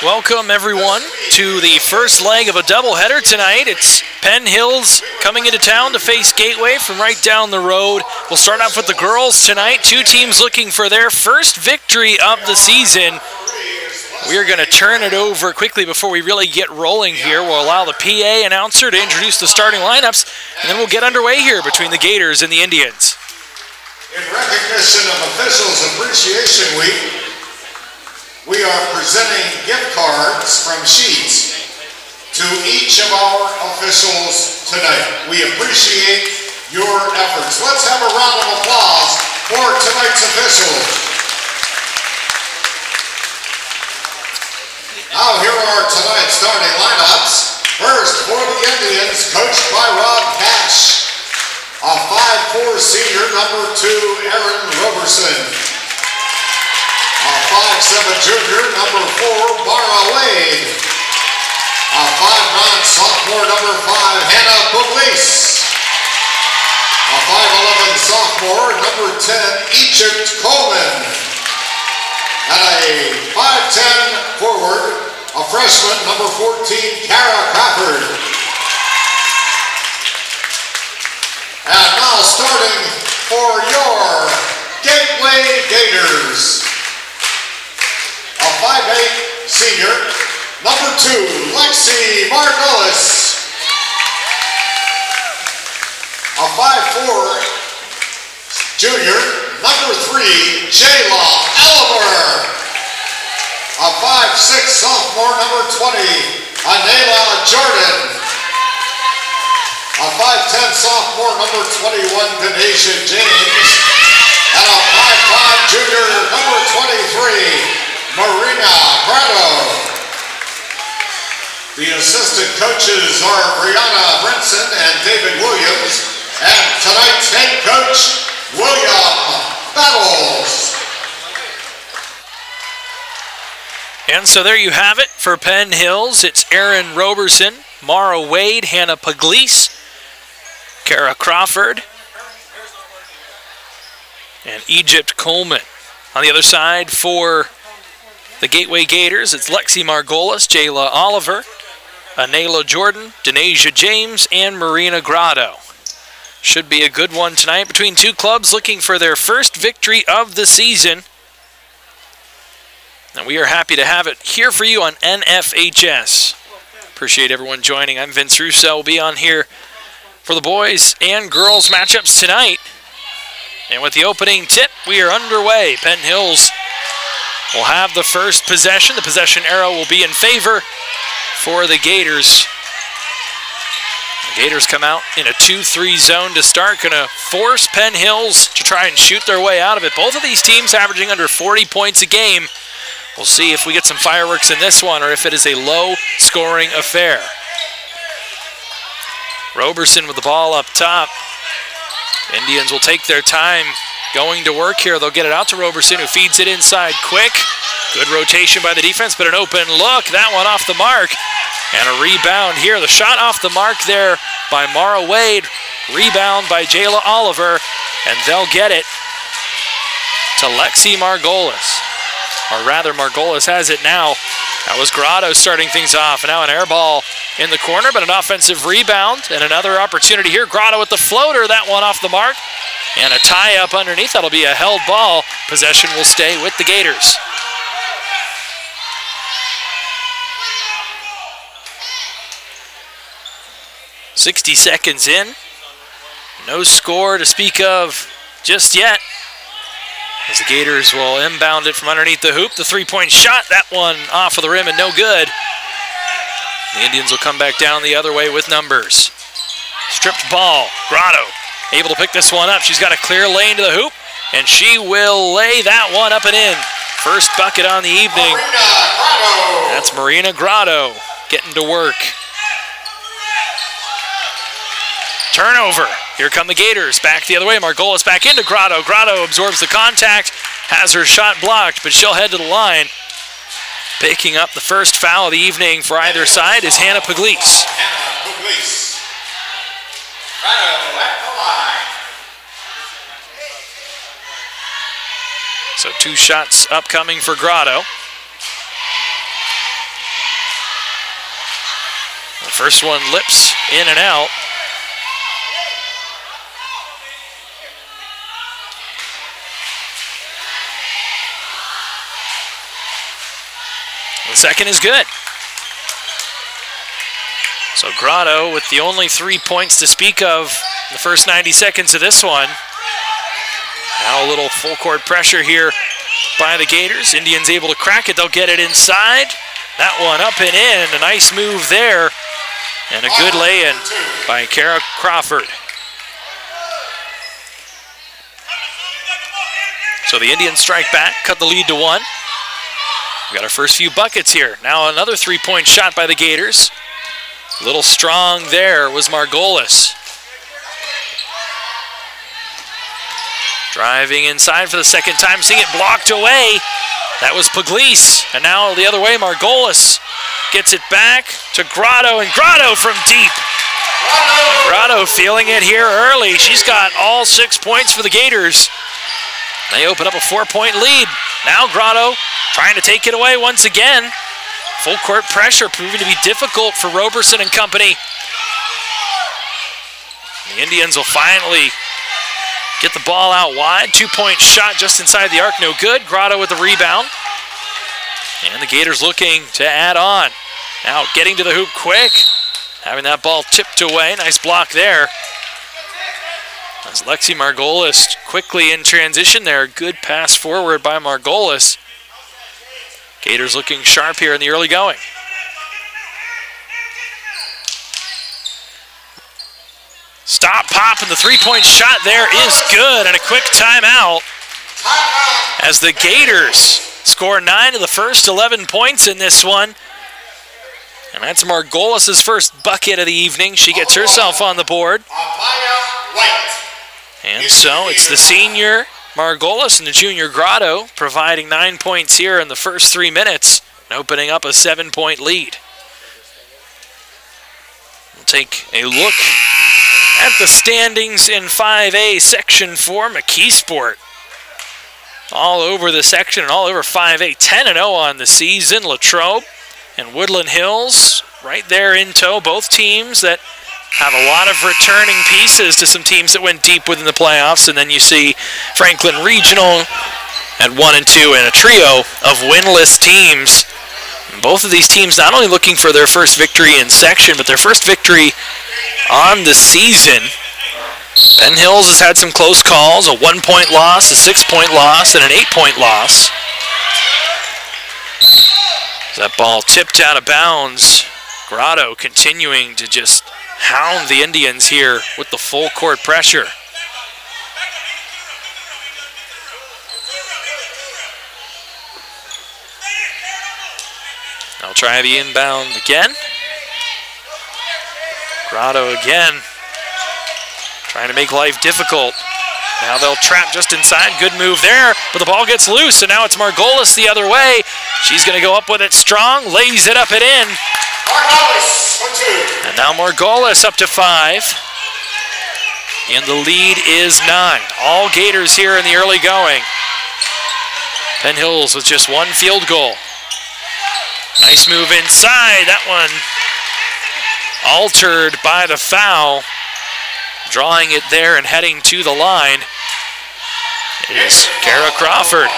Welcome everyone to the first leg of a doubleheader tonight. It's Penn Hills coming into town to face Gateway from right down the road. We'll start off with the girls tonight. Two teams looking for their first victory of the season. We're going to turn it over quickly before we really get rolling here. We'll allow the PA announcer to introduce the starting lineups, and then we'll get underway here between the Gators and the Indians. In recognition of Officials Appreciation Week, we are presenting gift cards from Sheets to each of our officials tonight. We appreciate your efforts. Let's have a round of applause for tonight's officials. Now here are tonight's starting lineups. First for the Indians, coached by Rob Cash. A 5'4" senior, number 2, Aaron Roberson. A 5'7" junior, number 4, Mara Wade. A 5'9" sophomore, number 5, Hannah Pugliese. A 5'11" sophomore, number 10, Egypt Coleman. And a 5'10" forward, a freshman, number 14, Kara Crawford. And now starting for your Gateway Gators. A 5'8" senior, number 2, Lexi Margolis. A 5'4" junior, number 3, Jayla Oliver. A 5'6" sophomore, number 20, Anela Jordan. A 5'10" sophomore, number 21, Denasia James. And a 5'5" junior, number 23, Marina Grado. The assistant coaches are Brianna Brinson and David Williams, and tonight's head coach, William Battles. And so there you have it for Penn Hills. It's Aaron Roberson, Mara Wade, Hannah Pugliese, Kara Crawford, and Egypt Coleman. On the other side for the Gateway Gators, it's Lexi Margolis, Jayla Oliver, Anela Jordan, Denasia James, and Marina Grotto. Should be a good one tonight between two clubs looking for their first victory of the season. And we are happy to have it here for you on NFHS. Appreciate everyone joining. I'm Vince Russo. We'll be on here for the boys and girls matchups tonight. And with the opening tip, we are underway. Penn Hills will have the first possession. The possession arrow will be in favor for the Gators. The Gators come out in a 2-3 zone to start. Going to force Penn Hills to try and shoot their way out of it. Both of these teams averaging under 40 points a game. We'll see if we get some fireworks in this one or if it is a low-scoring affair. Roberson with the ball up top. Indians will take their time going to work here. They'll get it out to Roberson, who feeds it inside quick. Good rotation by the defense, but an open look. That one off the mark. And a rebound here. The shot off the mark there by Mara Wade. Rebound by Jayla Oliver. And they'll get it to Lexi Margolis. Or rather, Margolis has it now. That was Grotto starting things off. And now an air ball in the corner, but an offensive rebound. And another opportunity here. Grotto with the floater. That one off the mark. And a tie-up underneath. That'll be a held ball. Possession will stay with the Gators. .60 seconds in. No score to speak of just yet, as the Gators will inbound it from underneath the hoop. The three-point shot, that one off of the rim and no good. The Indians will come back down the other way with numbers. Stripped ball. Grotto able to pick this one up. She's got a clear lane to the hoop, and she will lay that one up and in. First bucket on the evening. That's Marina Grotto getting to work. Turnover. Here come the Gators. Back the other way. Margolis back into Grotto. Grotto absorbs the contact, has her shot blocked, but she'll head to the line. Picking up the first foul of the evening for either side is Hannah Pugliese. Grotto at the line. So 2 shots upcoming for Grotto. First one lips in and out. The second is good. So Grotto with the only 3 points to speak of in the first 90 seconds of this one. Now a little full court pressure here by the Gators. Indians able to crack it. They'll get it inside. That one up and in. A nice move there. And a good lay-in by Kara Crawford. So the Indians strike back, cut the lead to 1. We got our first few buckets here. Now another 3-point shot by the Gators. A little strong there was Margolis. Driving inside for the second time, seeing it blocked away. That was Pugliese. And now the other way, Margolis gets it back to Grotto, and Grotto from deep. Grotto feeling it here early. She's got all 6 points for the Gators. They open up a 4-point lead. Now Grotto trying to take it away once again. Full court pressure proving to be difficult for Roberson and company. The Indians will finally get the ball out wide. 2-point shot just inside the arc, no good. Grotto with the rebound. And the Gators looking to add on. Now getting to the hoop quick. Having that ball tipped away. Nice block there. As Lexi Margolis quickly in transition there. Good pass forward by Margolis. Gators looking sharp here in the early going. Stop, pop, and the 3-point shot there is good, and a quick timeout as the Gators score 9 of the first 11 points in this one. And that's Margolis' first bucket of the evening. She gets herself on the board. And so it's the senior Margolis and the junior Grotto providing 9 points here in the first 3 minutes and opening up a 7-point lead. We'll take a look at the standings in 5A Section 4 McKeesport. All over the section and all over 5A. 10-0 on the season. Latrobe and Woodland Hills right there in tow. Both teams that have a lot of returning pieces to some teams that went deep within the playoffs. And then you see Franklin Regional at 1 and 2 and a trio of winless teams. And both of these teams not only looking for their first victory in section, but their first victory on the season. Penn Hills has had some close calls, a 1-point loss, a 6-point loss, and an 8-point loss. That ball tipped out of bounds. Grotto continuing to just hound the Indians here with the full court pressure. I'll try the inbound again. Grotto again, trying to make life difficult. Now they'll trap just inside. Good move there, but the ball gets loose, and now it's Margolis the other way. She's going to go up with it strong, lays it up and in. And now Margolis up to 5. And the lead is 9. All Gators here in the early going. Penn Hills with just 1 field goal. Nice move inside. That one altered by the foul. Drawing it there and heading to the line is Kara Crawford.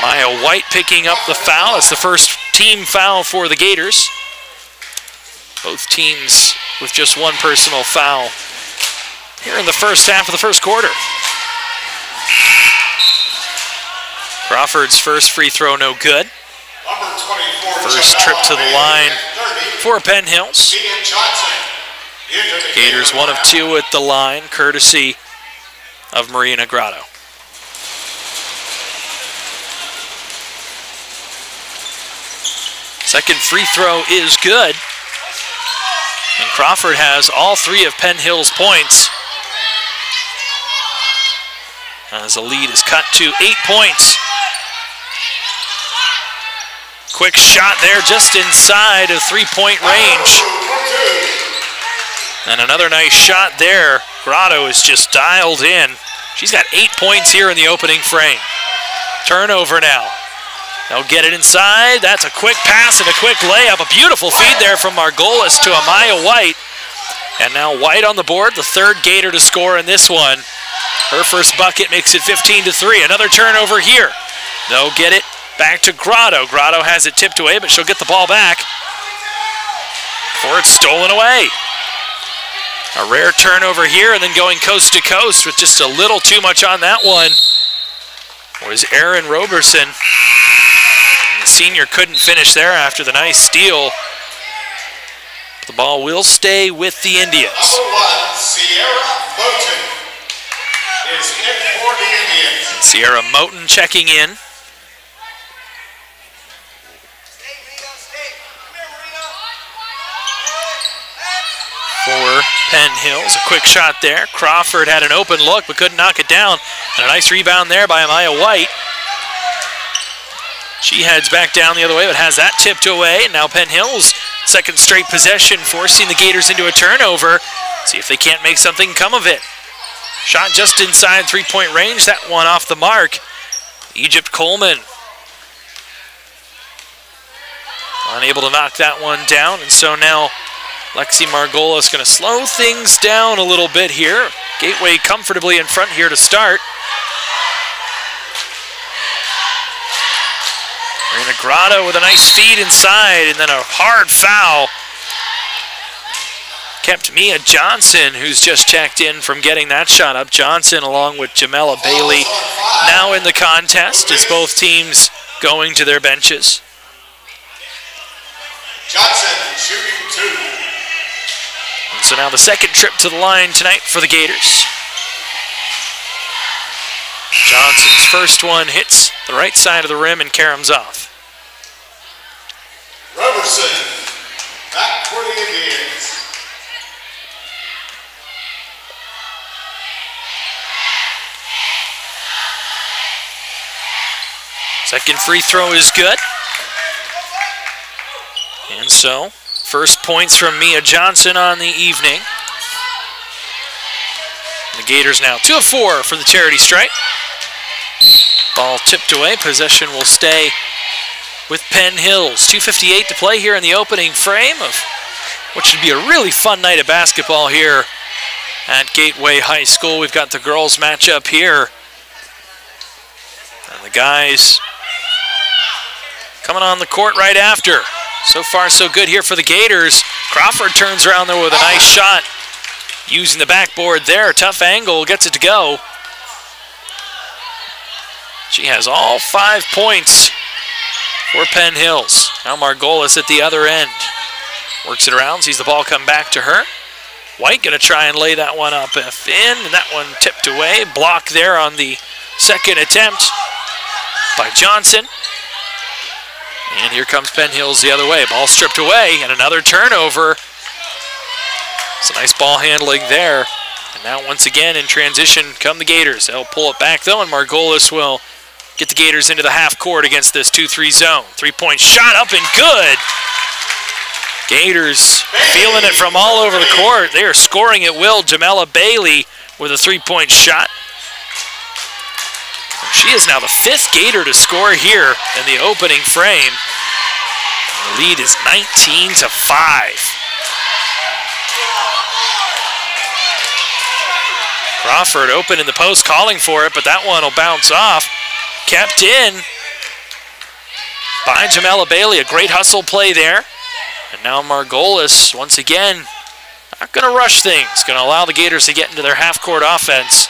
Maya White picking up the foul. It's the first team foul for the Gators. Both teams with just 1 personal foul here in the first half of the first quarter. Crawford's first free throw no good. First trip to the line for Penn Hills. Gators 1 of 2 at the line, courtesy of Marina Grotto. Second free throw is good. And Crawford has all 3 of Penn Hills' points. As the lead is cut to 8 points. Quick shot there just inside of 3-point range. And another nice shot there. Grotto is just dialed in. She's got 8 points here in the opening frame. Turnover now. They'll get it inside. That's a quick pass and a quick layup. A beautiful feed there from Margolis to Amaya White. And now White on the board, the third Gator to score in this one. Her first bucket makes it 15-3. Another turnover here. They'll get it back to Grotto. Grotto has it tipped away, but she'll get the ball back before it's stolen away. A rare turnover here, and then going coast to coast with just a little too much on that one was Erin Roberson. The senior couldn't finish there after the nice steal. The ball will stay with the Indians. Number 1, Sierra Moten is in for the Indians. Sierra Moten checking in. For Penn Hills, a quick shot there. Crawford had an open look but couldn't knock it down. And a nice rebound there by Amaya White. She heads back down the other way but has that tipped away. And now Penn Hills, second straight possession, forcing the Gators into a turnover. See if they can't make something come of it. Shot just inside three-point range, that one off the mark. Egypt Coleman unable to knock that one down, and so now Lexi Margolis going to slow things down a little bit here. Gateway comfortably in front here to start. Marina Grotto with a nice feed inside, and then a hard foul. Kept Mia Johnson, who's just checked in from getting that shot up. Johnson along with Jamela Bailey now in the contest as both teams going to their benches. Johnson shooting 2. And so now the second trip to the line tonight for the Gators. Johnson's first one hits the right side of the rim and caroms off. Roberson back for the Indians. Second free throw is good. And so, first points from Mia Johnson on the evening. The Gators now 2 of 4 for the charity stripe. Ball tipped away. Possession will stay with Penn Hills. 2:58 to play here in the opening frame of what should be a really fun night of basketball here at Gateway High School. We've got the girls matchup here. And the guys coming on the court right after. So far, so good here for the Gators. Crawford turns around there with a nice shot. Using the backboard there. Tough angle, gets it to go. She has all 5 points for Penn Hills. Now Margolis at the other end. Works it around, sees the ball come back to her. White gonna try and lay that one up in, and that one tipped away. Block there on the second attempt by Johnson. And here comes Penn Hills the other way. Ball stripped away, and another turnover. It's a nice ball handling there. And now once again in transition come the Gators. They'll pull it back though, and Margolis will get the Gators into the half court against this 2-3 zone. 3-point shot up and good. Gators feeling it from all over the court. They are scoring at will. Jamela Bailey with a 3-point shot. She is now the 5th Gator to score here in the opening frame. The lead is 19-5. Crawford open in the post, calling for it, but that one will bounce off. Kept in by Jamela Bailey. A great hustle play there. And now Margolis, once again, not going to rush things. Going to allow the Gators to get into their half-court offense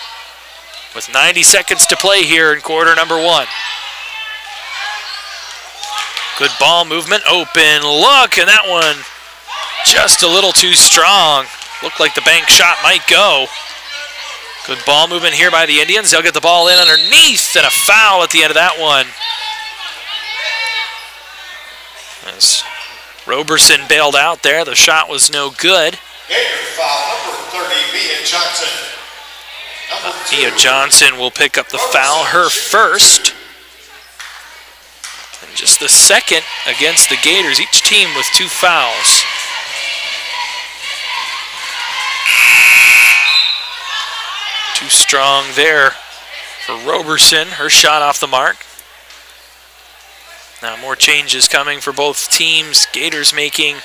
with 90 seconds to play here in quarter number 1. Good ball movement, open look, and that one just a little too strong. Looked like the bank shot might go. Good ball movement here by the Indians. They'll get the ball in underneath, and a foul at the end of that one. As Roberson bailed out there, the shot was no good. Gator foul, number 30, Mia Johnson. Mia Johnson will pick up the foul, her first. And just the second against the Gators, each team with 2 fouls. Too strong there for Roberson. Her shot off the mark. Now more changes coming for both teams. Gators making a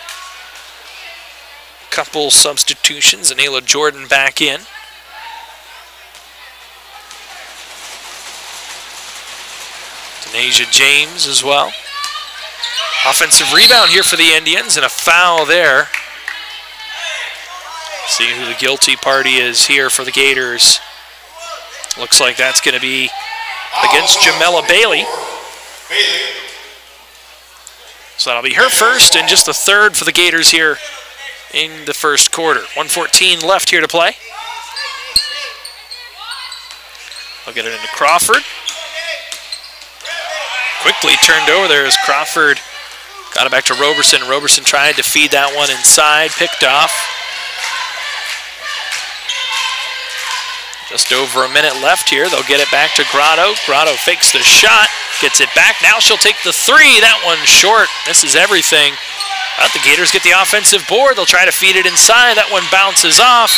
couple substitutions. Anela Jordan back in. Denasia James as well. Offensive rebound here for the Indians and a foul there. See who the guilty party is here for the Gators. Looks like that's going to be against Jamela Bailey. So that'll be her first and just the third for the Gators here in the first quarter. 1:14 left here to play. They'll get it into Crawford. Quickly turned over there as Crawford got it back to Roberson. Roberson tried to feed that one inside, picked off. Just over a minute left here. They'll get it back to Grotto. Grotto fakes the shot, gets it back. Now she'll take the three. That one short. Misses everything. But the Gators get the offensive board. They'll try to feed it inside. That one bounces off.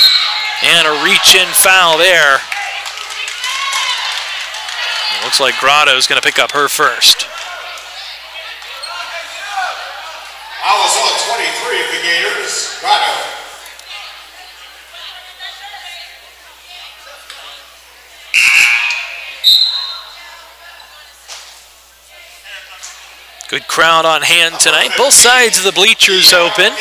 And a reach-in foul there. It looks like Grotto's going to pick up her first. Foul is on 23 of the Gators. Grotto. Good crowd on hand tonight. Both sides of the bleachers open.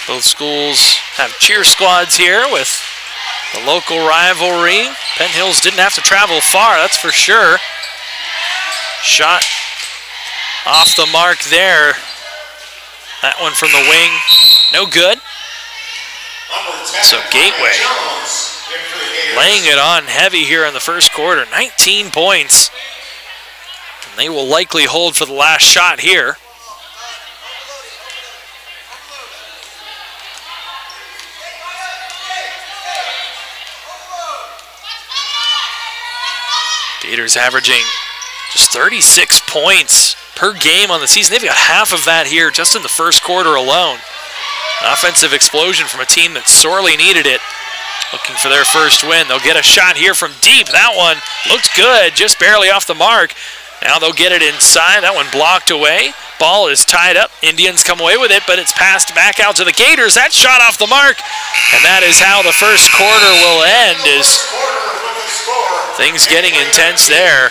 Both schools have cheer squads here with the local rivalry. Penn Hills didn't have to travel far, that's for sure. Shot off the mark there. That one from the wing, no good. So Gateway laying it on heavy here in the first quarter. 19 points. And they will likely hold for the last shot here. Gators averaging just 36 points per game on the season. They've got half of that here just in the first quarter alone. An offensive explosion from a team that sorely needed it. Looking for their first win. They'll get a shot here from deep. That one looked good, just barely off the mark. Now they'll get it inside. That one blocked away. Ball is tied up. Indians come away with it, but it's passed back out to the Gators. That shot off the mark. And that is how the first quarter will end, is things getting intense there.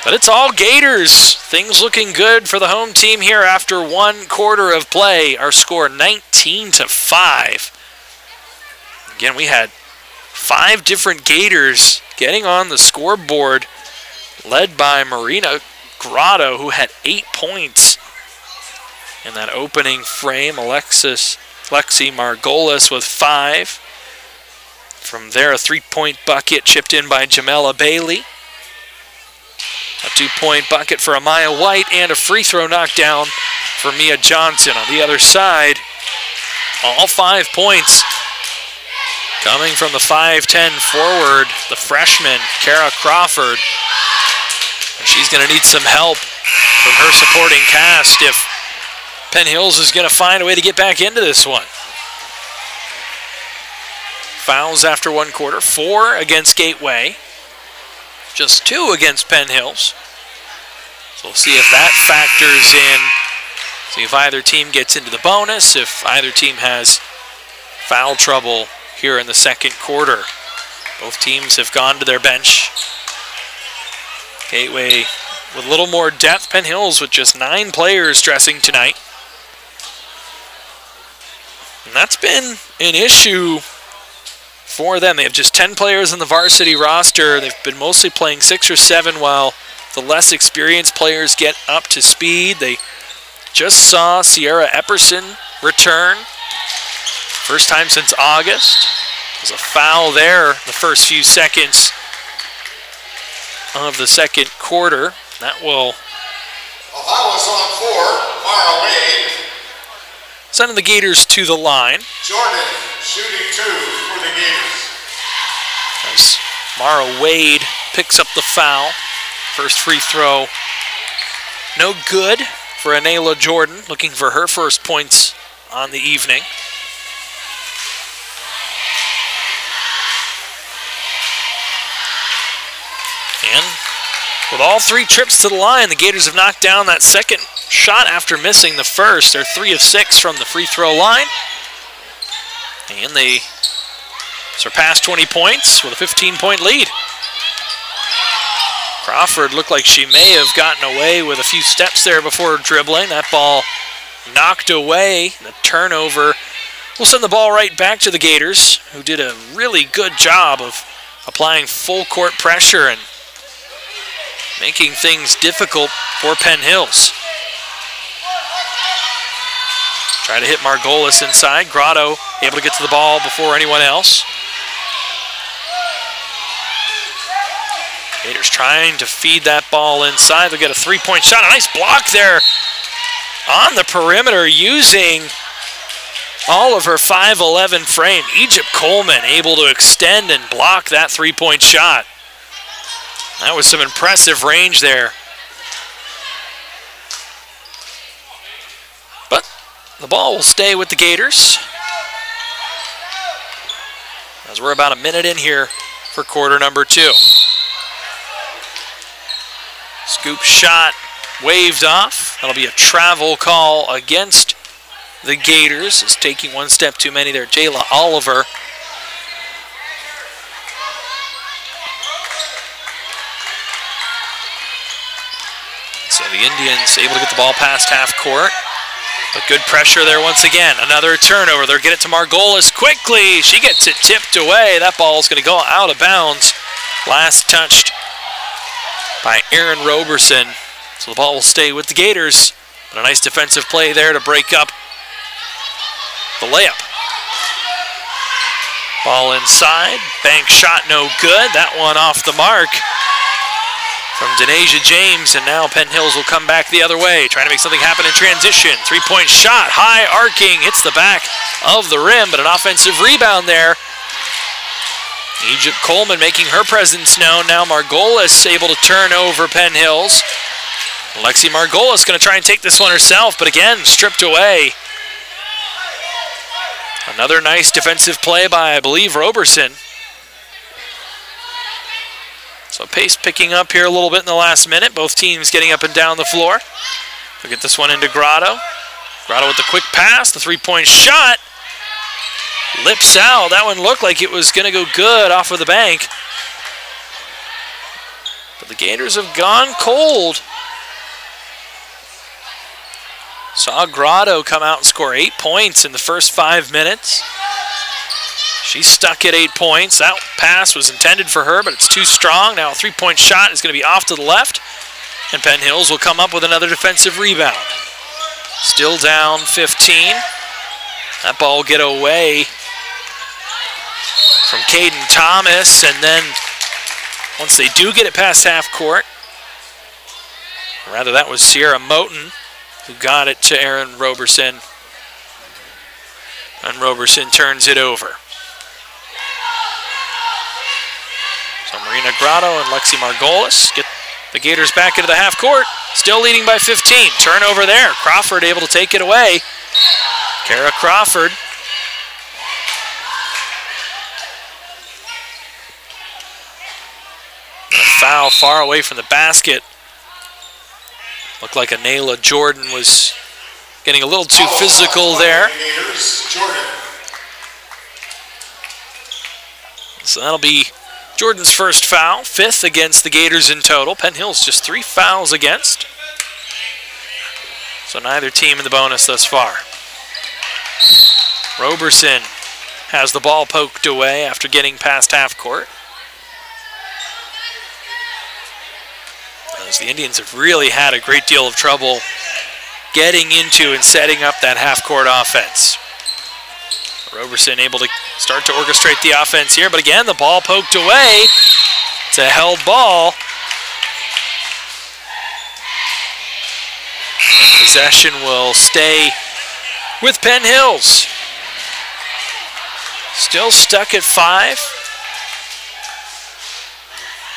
But it's all Gators. Things looking good for the home team here after one quarter of play. Our score 19-5. Again, we had 5 different Gators getting on the scoreboard, led by Marina Grotto, who had 8 points in that opening frame. Lexi Margolis with 5. From there, a 3-point bucket chipped in by Jamela Bailey. A 2-point bucket for Amaya White, and a free throw knockdown for Mia Johnson. On the other side, all 5 points coming from the 5'10 forward, the freshman, Kara Crawford. And she's going to need some help from her supporting cast if Penn Hills is going to find a way to get back into this one. Fouls after one quarter, 4 against Gateway, just 2 against Penn Hills. So we'll see if that factors in, see if either team gets into the bonus, if either team has foul trouble here in the second quarter. Both teams have gone to their bench. Gateway with a little more depth. Penn Hills with just 9 players dressing tonight. And that's been an issue for them. They have just 10 players on the varsity roster. They've been mostly playing 6 or 7 while the less experienced players get up to speed. They just saw Sierra Epperson return. First time since August. There's a foul there the first few seconds of the second quarter. That will... A foul is on 4, Mara Wade. Sending the Gators to the line. Jordan shooting 2 for the Gators. As Mara Wade picks up the foul. First free throw, no good for Anela Jordan, looking for her first points on the evening. with all 3 trips to the line, the Gators have knocked down that second shot after missing the first. They're 3 of 6 from the free throw line. And they surpassed 20 points with a 15-point lead. Crawford looked like she may have gotten away with a few steps there before dribbling. That ball knocked away. The turnover will send the ball right back to the Gators, who did a really good job of applying full court pressure and making things difficult for Penn Hills. Try to hit Margolis inside. Grotto able to get to the ball before anyone else. Gators trying to feed that ball inside. They'll get a 3-point shot. A nice block there on the perimeter using all of her 5'11" frame. Egypt Coleman able to extend and block that 3-point shot. That was some impressive range there. But the ball will stay with the Gators, as we're about a minute in here for quarter number 2. Scoop shot waved off. That'll be a travel call against the Gators. It's taking one step too many there. Jayla Oliver. So the Indians able to get the ball past half court. But good pressure there once again. Another turnover. They'll get it to Margolis quickly. She gets it tipped away. That ball's going to go out of bounds. Last touched by Erin Roberson. So the ball will stay with the Gators. But a nice defensive play there to break up the layup. Ball inside. Bank shot no good. That one off the mark from Denasia James. And now Penn Hills will come back the other way, trying to make something happen in transition. 3-point shot. High arcing. Hits the back of the rim, but an offensive rebound there. Egypt Coleman making her presence known. Now Margolis able to turn over Penn Hills. Alexi Margolis going to try and take this one herself, but again, stripped away. Another nice defensive play by, I believe, Roberson. So pace picking up here a little bit in the last minute. Both teams getting up and down the floor. We'll get this one into Grotto. Grotto with the quick pass, the 3-point shot. Lips out. That one looked like it was going to go good off of the bank. But the Gators have gone cold. Saw Grotto come out and score 8 points in the first 5 minutes. She's stuck at 8 points. That pass was intended for her, but it's too strong. Now a 3-point shot is going to be off to the left, and Penn Hills will come up with another defensive rebound. Still down 15. That ball will get away from Caden Thomas, and then once they do get it past half court, or rather that was Sierra Moten who got it to Erin Roberson, and Roberson turns it over. So Marina Grotto and Lexi Margolis get the Gators back into the half court, still leading by 15. Turnover there. Crawford able to take it away. Kara Crawford. And a foul far away from the basket. Looked like Anela Jordan was getting a little too physical there. So that'll be Jordan's first foul, 5th against the Gators in total. Penn Hills just 3 fouls against. So neither team in the bonus thus far. Roberson has the ball poked away after getting past half court. As the Indians have really had a great deal of trouble getting into and setting up that half-court offense. Roberson able to start to orchestrate the offense here, but again, the ball poked away. It's a held ball. And possession will stay with Penn Hills. Still stuck at 5.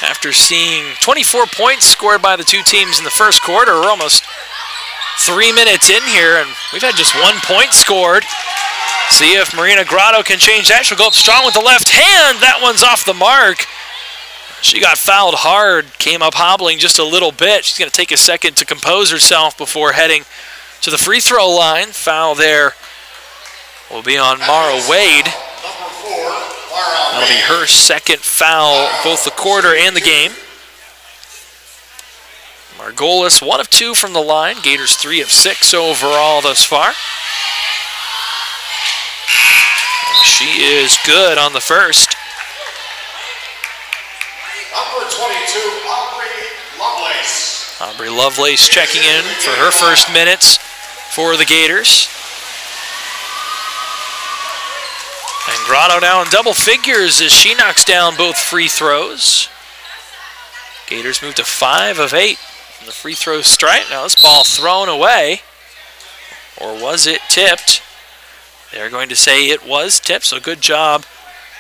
After seeing 24 points scored by the two teams in the first quarter, we're almost 3 minutes in here, and we've had just 1 point scored. See if Marina Grotto can change that. She'll go up strong with the left hand. That one's off the mark. She got fouled hard, came up hobbling just a little bit. She's going to take a second to compose herself before heading to the free throw line. Foul there will be on Mara Wade. That'll be her second foul, both the quarter and the game. Margolis, 1 of 2 from the line. Gators 3 of 6 overall thus far. And she is good on the first. Number 22, Aubrey Lovelace. Aubrey Lovelace checking in for her first minutes for the Gators. And Grotto now in double figures as she knocks down both free throws. Gators move to 5 of 8 from the free throw stripe. Now this ball thrown away. Or was it tipped? They're going to say it was tipped, so good job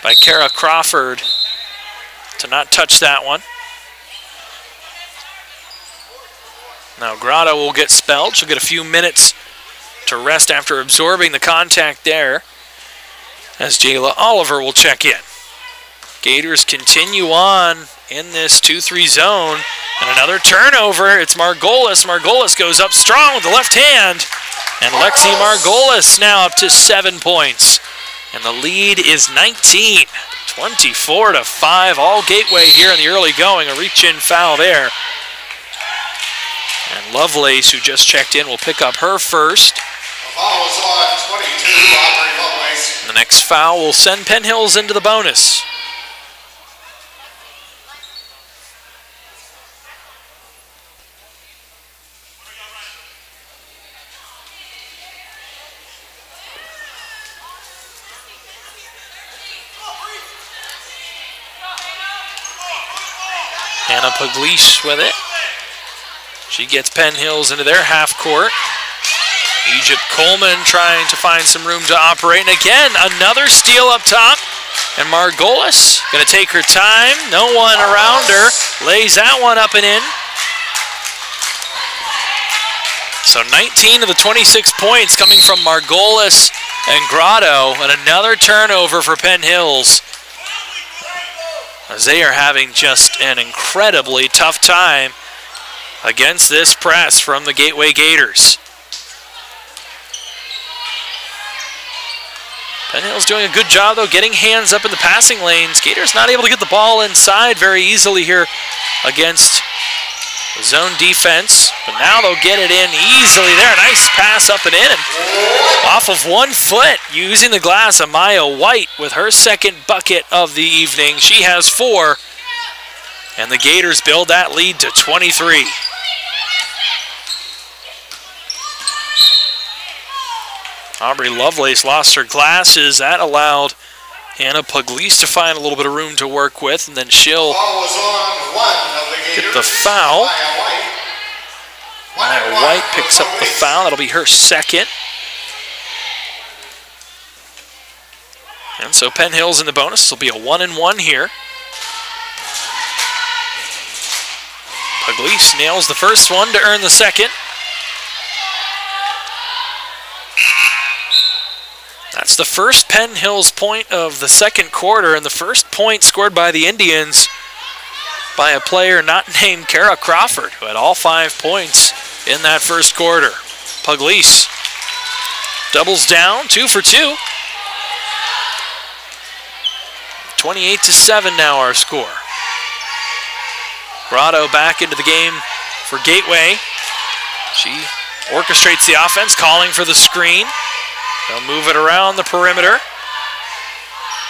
by Kara Crawford to not touch that one. Now Grotto will get spelled. She'll get a few minutes to rest after absorbing the contact there, as Jayla Oliver will check in. Gators continue on in this 2-3 zone, and another turnover. It's Margolis. Margolis goes up strong with the left hand, and Lexi Margolis now up to 7 points. And the lead is 19, 24-5, all Gateway here in the early going. A reach-in foul there. And Lovelace, who just checked in, will pick up her first. The foul is on 22, Aubrey Lovelace. The next foul will send Penn Hills into the bonus. Hannah Pugliese with it. She gets Penn Hills into their half court. Egypt Coleman trying to find some room to operate. And again, another steal up top. And Margolis going to take her time. No one around her. Lays that one up and in. So 19 of the 26 points coming from Margolis and Grotto. And another turnover for Penn Hills, as they are having just an incredibly tough time against this press from the Gateway Gators. Penn Hills doing a good job, though, getting hands up in the passing lanes. Gators not able to get the ball inside very easily here against the zone defense, but now they'll get it in easily there. Nice pass up and in, and off of 1 foot, using the glass, Amaya White with her second bucket of the evening. She has 4, and the Gators build that lead to 23. Aubrey Lovelace lost her glasses. That allowed Hannah Pugliese to find a little bit of room to work with, and then she'll get the foul. Maya White picks up the foul. That'll be her second. And so Penn Hills in the bonus. This will be a 1-and-1 here. Pugliese nails the first one to earn the second. That's the first Penn Hills point of the second quarter, and the first point scored by the Indians by a player not named Kara Crawford, who had all 5 points in that first quarter. Pugliese doubles down, 2 for 2. 28-7 now our score. Grotto back into the game for Gateway. She orchestrates the offense, calling for the screen. They'll move it around the perimeter.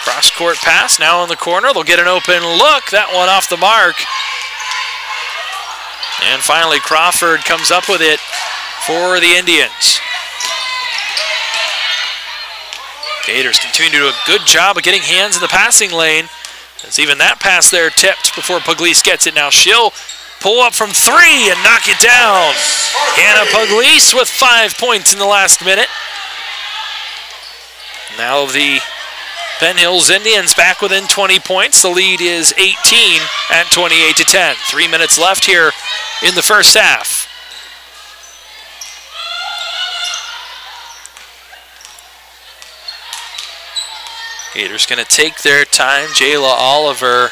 Cross-court pass, now in the corner. They'll get an open look. That one off the mark. And finally, Crawford comes up with it for the Indians. Gators continue to do a good job of getting hands in the passing lane. As even that pass there tipped before Pugliese gets it. Now she'll pull up from 3 and knock it down. Hannah Pugliese with 5 points in the last minute. Now the Penn Hills Indians back within 20 points. The lead is 18 at 28-10. 3 minutes left here in the first half. Gators going to take their time. Jayla Oliver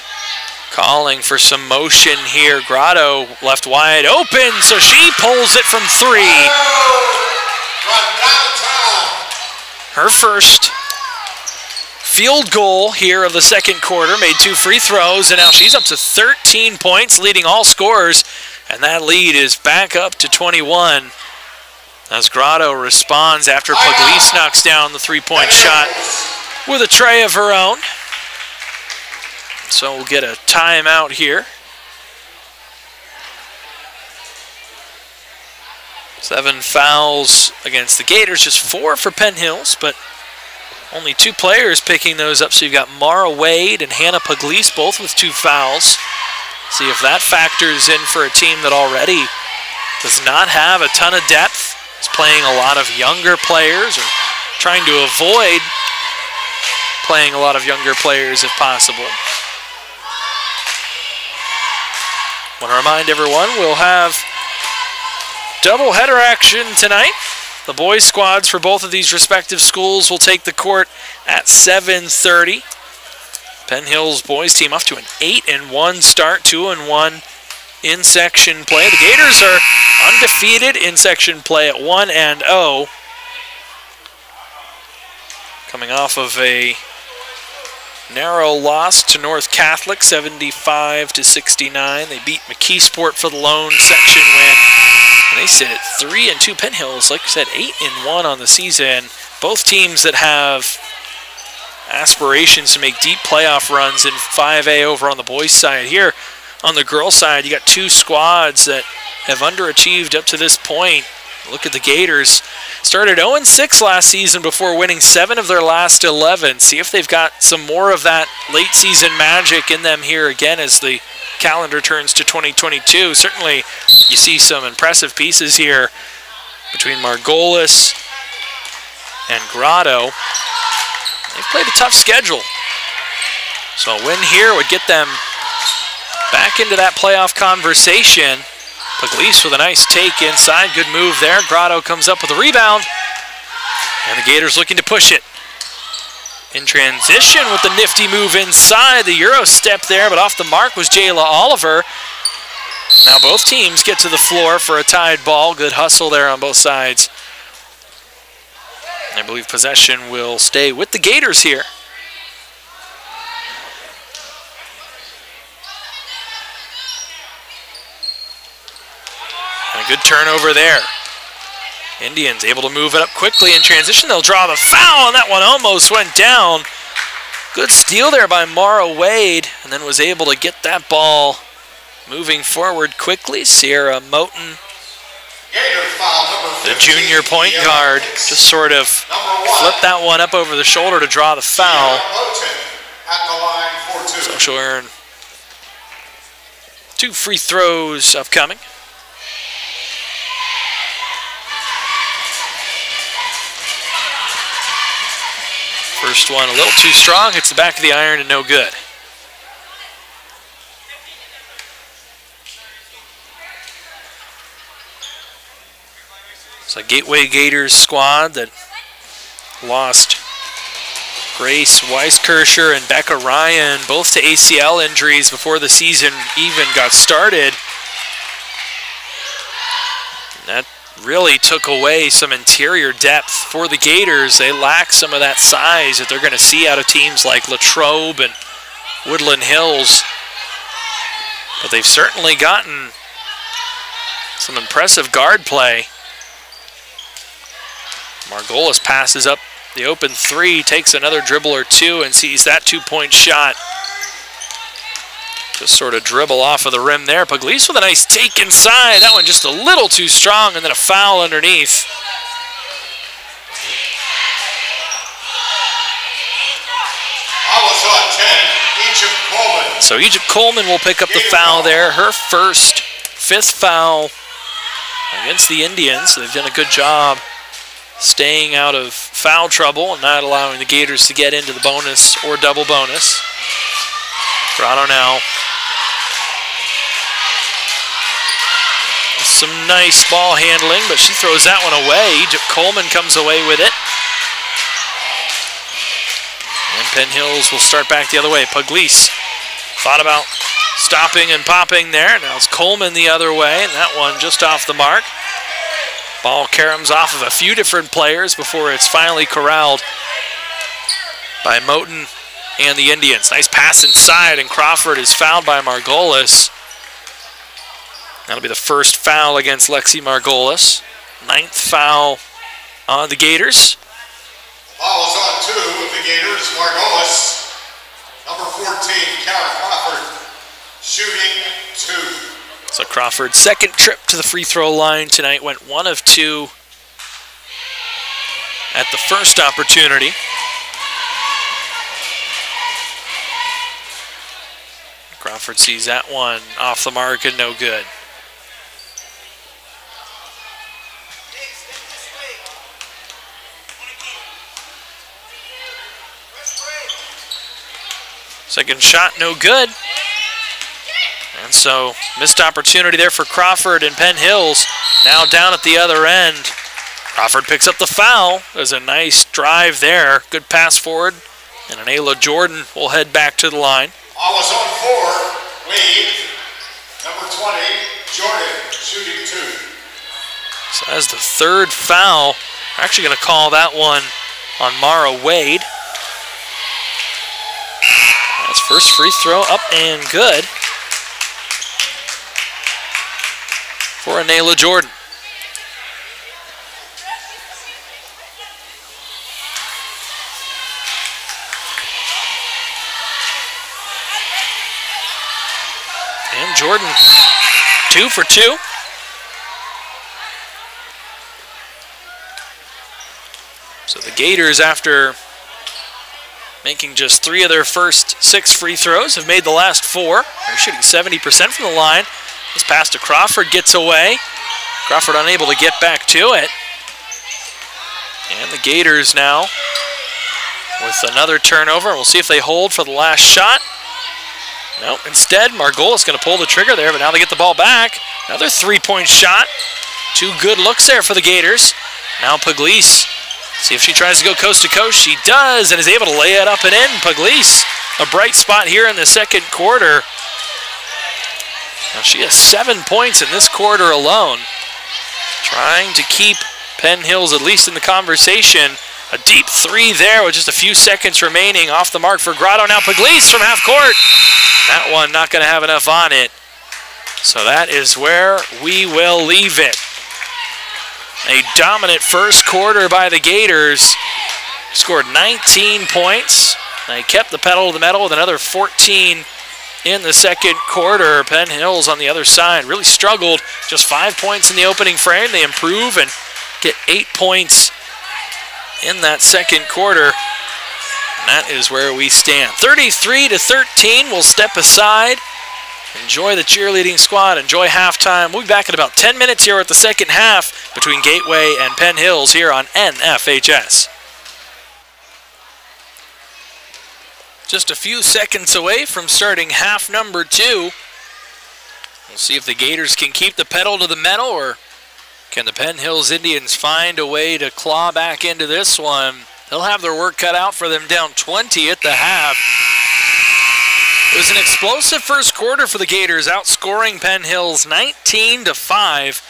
calling for some motion here. Grotto left wide open, so she pulls it from 3. Her first field goal here of the second quarter, made 2 free throws, and now she's up to 13 points, leading all scorers, and that lead is back up to 21 as Grotto responds after Pugliese knocks down the 3-point shot with a tray of her own. So we'll get a timeout here. 7 fouls against the Gators, just 4 for Penn Hills, but only 2 players picking those up. So you've got Mara Wade and Hannah Pugliese, both with 2 fouls. See if that factors in for a team that already does not have a ton of depth. Is playing a lot of younger players, or trying to avoid playing a lot of younger players if possible. I want to remind everyone we'll have doubleheader action tonight. The boys' squads for both of these respective schools will take the court at 7:30. Penn Hills boys team off to an 8-1 start, 2-1 in section play. The Gators are undefeated in section play at 1-0. Coming off of a narrow loss to North Catholic, 75-69. They beat McKeesport for the lone section win. And they sit at 3-2. Penn Hills, like I said, 8-1 on the season. Both teams that have aspirations to make deep playoff runs in 5A over on the boys' side. Here on the girls' side, you got 2 squads that have underachieved up to this point. Look at the Gators. Started 0-6 last season before winning 7 of their last 11. See if they've got some more of that late season magic in them here again as the calendar turns to 2022. Certainly you see some impressive pieces here between Margolis and Grotto. They've played a tough schedule. So a win here would get them back into that playoff conversation. Pugliese with a nice take inside. Good move there. Grotto comes up with a rebound. And the Gators looking to push it. In transition with the nifty move inside. The Euro step there, but off the mark was Jayla Oliver. Now both teams get to the floor for a tied ball. Good hustle there on both sides. I believe possession will stay with the Gators here. And a good turnover there. Indians able to move it up quickly in transition. They'll draw the foul, and that one almost went down. Good steal there by Mara Wade, and then was able to get that ball moving forward quickly. Sierra Moten, the junior point guard, just sort of flipped that one up over the shoulder to draw the foul. So she'll earn 2 free throws upcoming. First one a little too strong, hits the back of the iron and no good. It's a Gateway Gators squad that lost Grace Weiskircher and Becca Ryan, both to ACL injuries before the season even got started. That really took away some interior depth for the Gators. They lack some of that size that they're going to see out of teams like Latrobe and Woodland Hills. But they've certainly gotten some impressive guard play. Margolis passes up the open 3, takes another dribble or 2, and sees that 2-point shot just sort of dribble off of the rim there. Pugliese with a nice take inside. That one just a little too strong, and then a foul underneath. So Egypt Coleman will pick up the foul there. Her first, 5th foul against the Indians. They've done a good job staying out of foul trouble and not allowing the Gators to get into the bonus or double bonus. Grotto now. Some nice ball handling, but she throws that one away. Egypt Coleman comes away with it. And Penn Hills will start back the other way. Pugliese thought about stopping and popping there. Now it's Coleman the other way, and that one just off the mark. Ball caroms off of a few different players before it's finally corralled by Moten and the Indians. Nice pass inside, and Crawford is fouled by Margolis. That'll be the first foul against Lexi Margolis. 9th foul on the Gators. Foul is on 2 with the Gators. Margolis, number 14, Kara Crawford, shooting 2. So Crawford's second trip to the free throw line tonight went 1 of 2 at the first opportunity. Crawford sees that one off the mark and no good. Second shot, no good. And so, missed opportunity there for Crawford and Penn Hills. Now down at the other end. Crawford picks up the foul. There's a nice drive there. Good pass forward. And Ayla Jordan will head back to the line. Ball is on 4. Wade, number 20, Jordan, shooting 2. So that's the third foul. We're actually going to call that one on Mara Wade. That's first free throw up and good for Ayla Jordan. And Jordan, 2 for 2. So the Gators, after making just 3 of their first 6 free throws, have made the last 4. They're shooting 70% from the line. This pass to Crawford gets away. Crawford unable to get back to it. And the Gators now with another turnover. We'll see if they hold for the last shot. No, instead, Margolis going to pull the trigger there, but now they get the ball back. Another 3-point shot. 2 good looks there for the Gators. Now Pugliese. See if she tries to go coast to coast. She does, and is able to lay it up and in. Pugliese, a bright spot here in the second quarter. Now she has 7 points in this quarter alone. Trying to keep Penn Hills at least in the conversation. A deep 3 there with just a few seconds remaining. Off the mark for Grotto. Now Pugliese from half court. That one not going to have enough on it. So that is where we will leave it. A dominant first quarter by the Gators. Scored 19 points. They kept the pedal to the metal with another 14 in the second quarter. Penn Hills on the other side really struggled. Just 5 points in the opening frame. They improve and get 8 points in that second quarter. And that is where we stand. 33-13. We'll step aside. Enjoy the cheerleading squad. Enjoy halftime. We'll be back in about 10 minutes here at the second half between Gateway and Penn Hills here on NFHS. Just a few seconds away from starting half number 2. We'll see if the Gators can keep the pedal to the metal, or can the Penn Hills Indians find a way to claw back into this one. They'll have their work cut out for them, down 20 at the half. It was an explosive first quarter for the Gators, outscoring Penn Hills 19-5.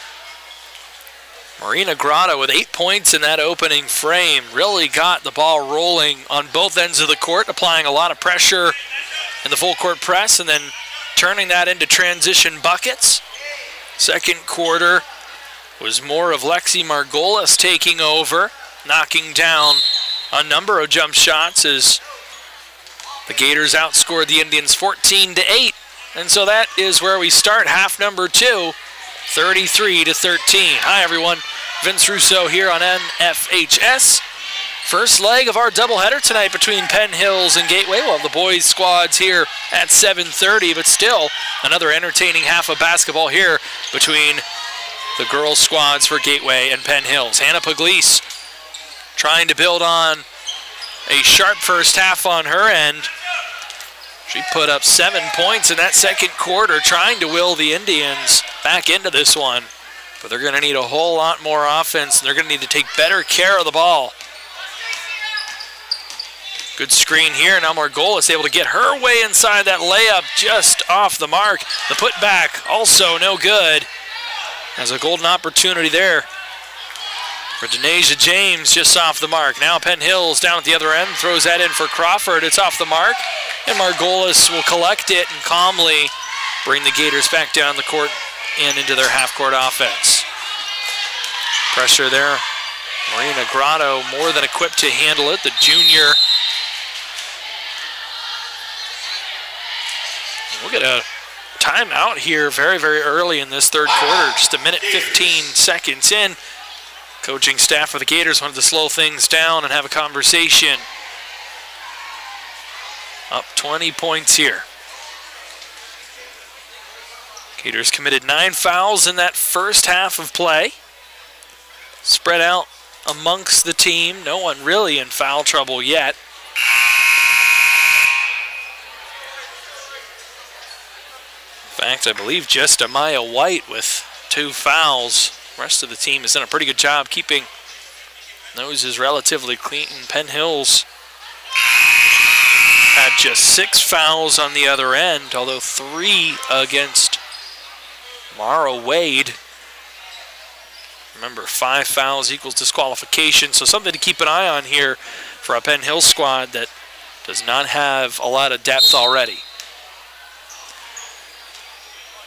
Marina Grotto with 8 points in that opening frame really got the ball rolling on both ends of the court, applying a lot of pressure in the full court press and then turning that into transition buckets. Second quarter was more of Lexi Margolis taking over, knocking down a number of jump shots as the Gators outscored the Indians 14-8. And so that is where we start half number 2, 33-13. Hi everyone, Vince Russo here on NFHS. First leg of our doubleheader tonight between Penn Hills and Gateway. We'll have the boys squads here at 7:30, but still another entertaining half of basketball here between the girls squads for Gateway and Penn Hills. Hannah Pugliese trying to build on a sharp first half on her end. She put up 7 points in that second quarter, trying to will the Indians back into this one. But they're going to need a whole lot more offense, and they're going to need to take better care of the ball. Good screen here. Now Margolis able to get her way inside that layup just off the mark. The putback also no good. Has a golden opportunity there for Denasia James just off the mark. Now Penn Hills down at the other end, throws that in for Crawford. It's off the mark, and Margolis will collect it and calmly bring the Gators back down the court and into their half-court offense. Pressure there. Marina Grotto more than equipped to handle it, the junior. We'll get a timeout here very, very early in this third quarter, just a minute 15 seconds in. Coaching staff for the Gators wanted to slow things down and have a conversation. Up 20 points here. Gators committed 9 fouls in that first half of play. Spread out amongst the team. No one really in foul trouble yet. In fact, I believe just Amaya White with 2 fouls. The rest of the team has done a pretty good job keeping noses relatively clean. Penn Hills had just 6 fouls on the other end, although 3 against Mara Wade. Remember, 5 fouls equals disqualification, so something to keep an eye on here for a Penn Hills squad that does not have a lot of depth already.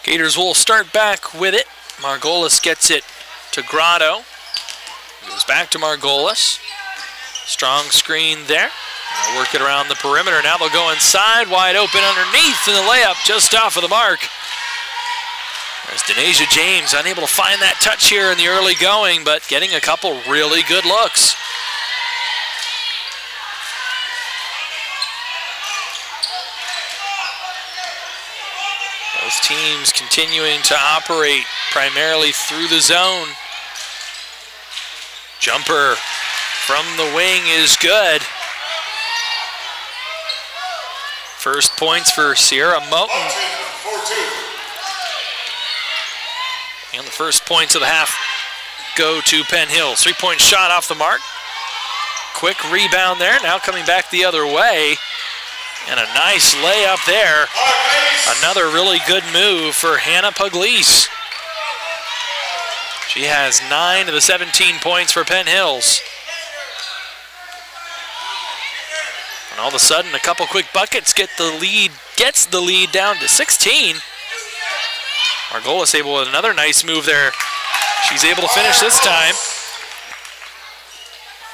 Gators will start back with it. Margolis gets it to Grotto. Goes back to Margolis. Strong screen there. They'll work it around the perimeter. Now they'll go inside, wide open underneath, and the layup just off of the mark. There's Denasia James, unable to find that touch here in the early going, but getting a couple really good looks. Both teams continuing to operate primarily through the zone. Jumper from the wing is good. First points for Sierra Moten. And the first points of the half go to Penn Hills. 3-point shot off the mark. Quick rebound there. Now coming back the other way. And a nice layup there. Another really good move for Hannah Pugliese. She has 9 of the 17 points for Penn Hills. And all of a sudden, a couple quick buckets gets the lead down to 16. Margolis able with another nice move there. She's able to finish this time.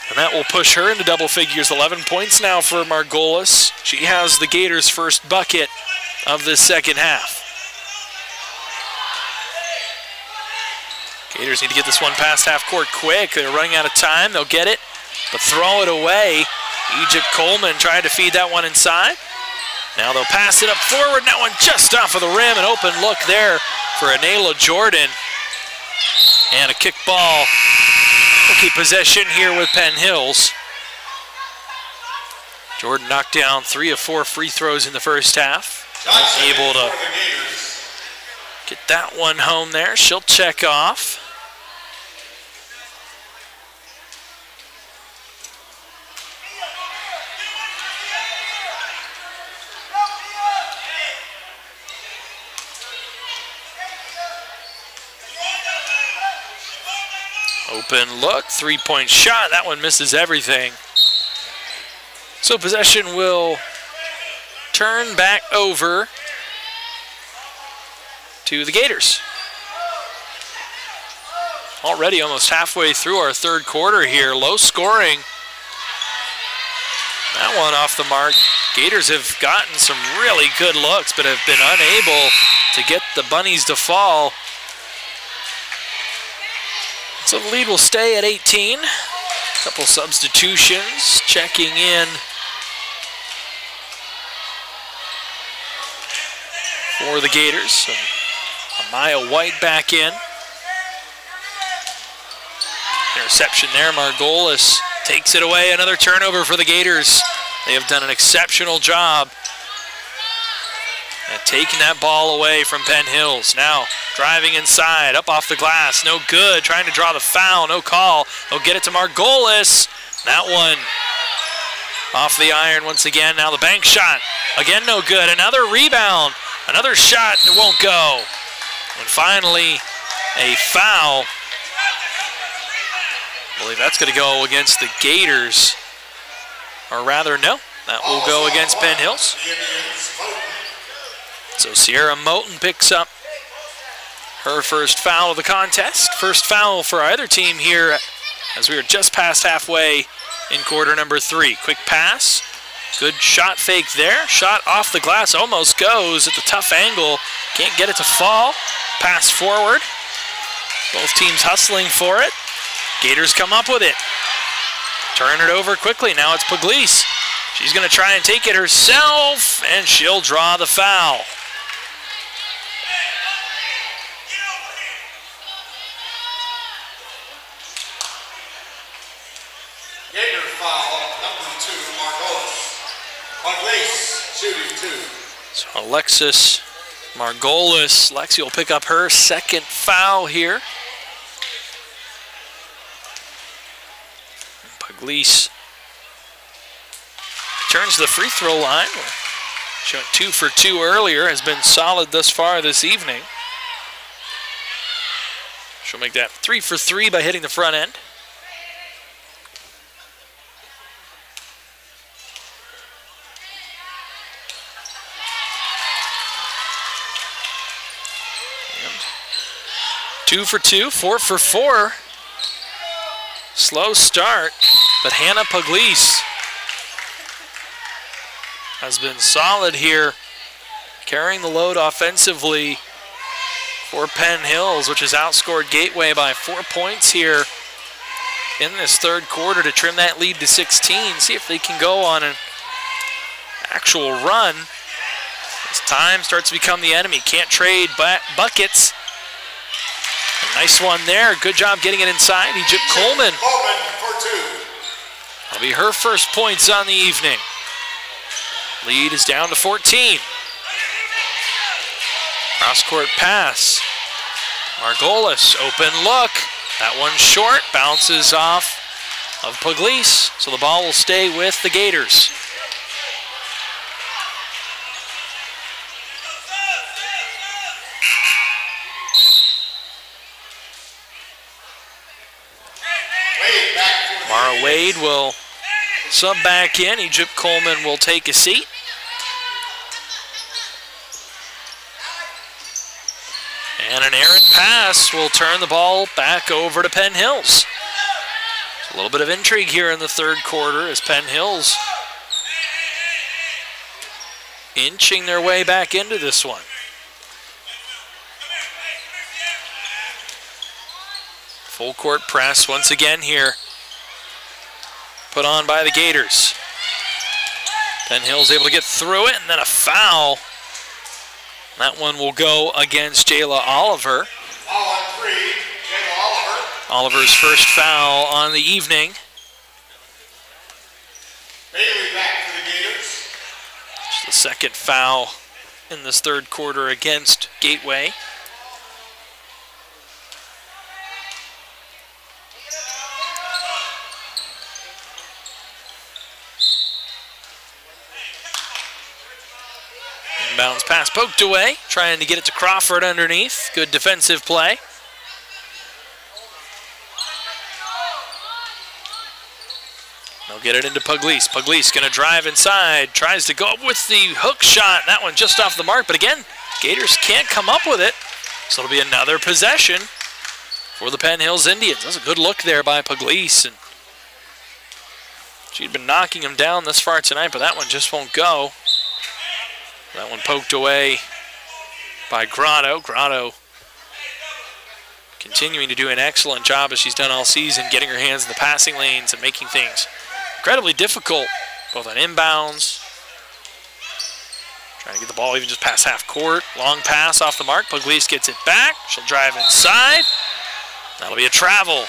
And that will push her into double figures. 11 points now for Margolis. She has the Gators' first bucket of this second half. Gators need to get this one past half court quick. They're running out of time. They'll get it, but throw it away. Egypt Coleman tried to feed that one inside. Now they'll pass it up forward. That one just off of the rim. An open look there for Anela Jordan. And a kick ball. We'll keep possession here with Penn Hills. Jordan knocked down 3 of 4 free throws in the first half. Able to get that one home there. She'll check off. Open look, 3-point shot. That one misses everything. So possession will turn back over to the Gators. Already almost halfway through our third quarter here. Low scoring. That one off the mark. Gators have gotten some really good looks, but have been unable to get the Bunnies to fall. So the lead will stay at 18. A couple substitutions checking in for the Gators. So Amaya White back in. Interception there. Margolis takes it away. Another turnover for the Gators. They have done an exceptional job at taking that ball away from Penn Hills. Now driving inside, up off the glass, no good. Trying to draw the foul, no call. They'll get it to Margolis. That one Off the iron once again. Now the bank shot. Again, no good. Another rebound. Another shot. It won't go. And finally, a foul. I believe that's going to go against the Gators. Or rather, no. That will go against Penn Hills. So Sierra Moten picks up her first foul of the contest. First foul for either team here as we are just past halfway in quarter number 3. Quick pass. Good shot fake there. Shot off the glass. Almost goes at the tough angle. Can't get it to fall. Pass forward. Both teams hustling for it. Gators come up with it. Turn it over quickly. Now it's Pugliese. She's going to try and take it herself, and she'll draw the foul. Gator foul, number 2, Margolis. Pugliese shooting 2. So Alexis Margolis. Lexi will pick up her second foul here. Pugliese turns to the free throw line. She went 2 for 2 earlier, has been solid thus far this evening. She'll make that 3 for 3 by hitting the front end. And 2 for 2, 4 for 4. Slow start, but Hannah Pugliese has been solid here, carrying the load offensively for Penn Hills, which has outscored Gateway by 4 points here in this third quarter to trim that lead to 16. See if they can go on an actual run as time starts to become the enemy. Can't trade buckets. A nice one there. Good job getting it inside. Egypt Coleman. For 2. That'll be her first points on the evening. Lead is down to 14. Cross-court pass. Margolis, open look. That one short, bounces off of Pugliese, so the ball will stay with the Gators. Mara Wade will sub back in. Egypt Coleman will take a seat. And an errant pass will turn the ball back over to Penn Hills. A little bit of intrigue here in the third quarter as Penn Hills inching their way back into this one. Full court press once again here, put on by the Gators. Penn Hills able to get through it, and then a foul. That one will go against Jayla Oliver. Foul on 3, Jayla Oliver. Oliver's first foul on the evening. Bailey back for the Gators. It's the second foul in this third quarter against Gateway. Inbounds pass poked away, trying to get it to Crawford underneath. Good defensive play. They'll get it into Pugliese. Pugliese going to drive inside, tries to go up with the hook shot. That one just off the mark, but again, Gators can't come up with it. So it'll be another possession for the Penn Hills Indians. That's a good look there by Pugliese. And she'd been knocking him down this far tonight, but that one just won't go. That one poked away by Grotto. Grotto continuing to do an excellent job as she's done all season, getting her hands in the passing lanes and making things incredibly difficult, both on inbounds. Trying to get the ball even just past half court. Long pass off the mark. Pugliese gets it back. She'll drive inside. That'll be a travel.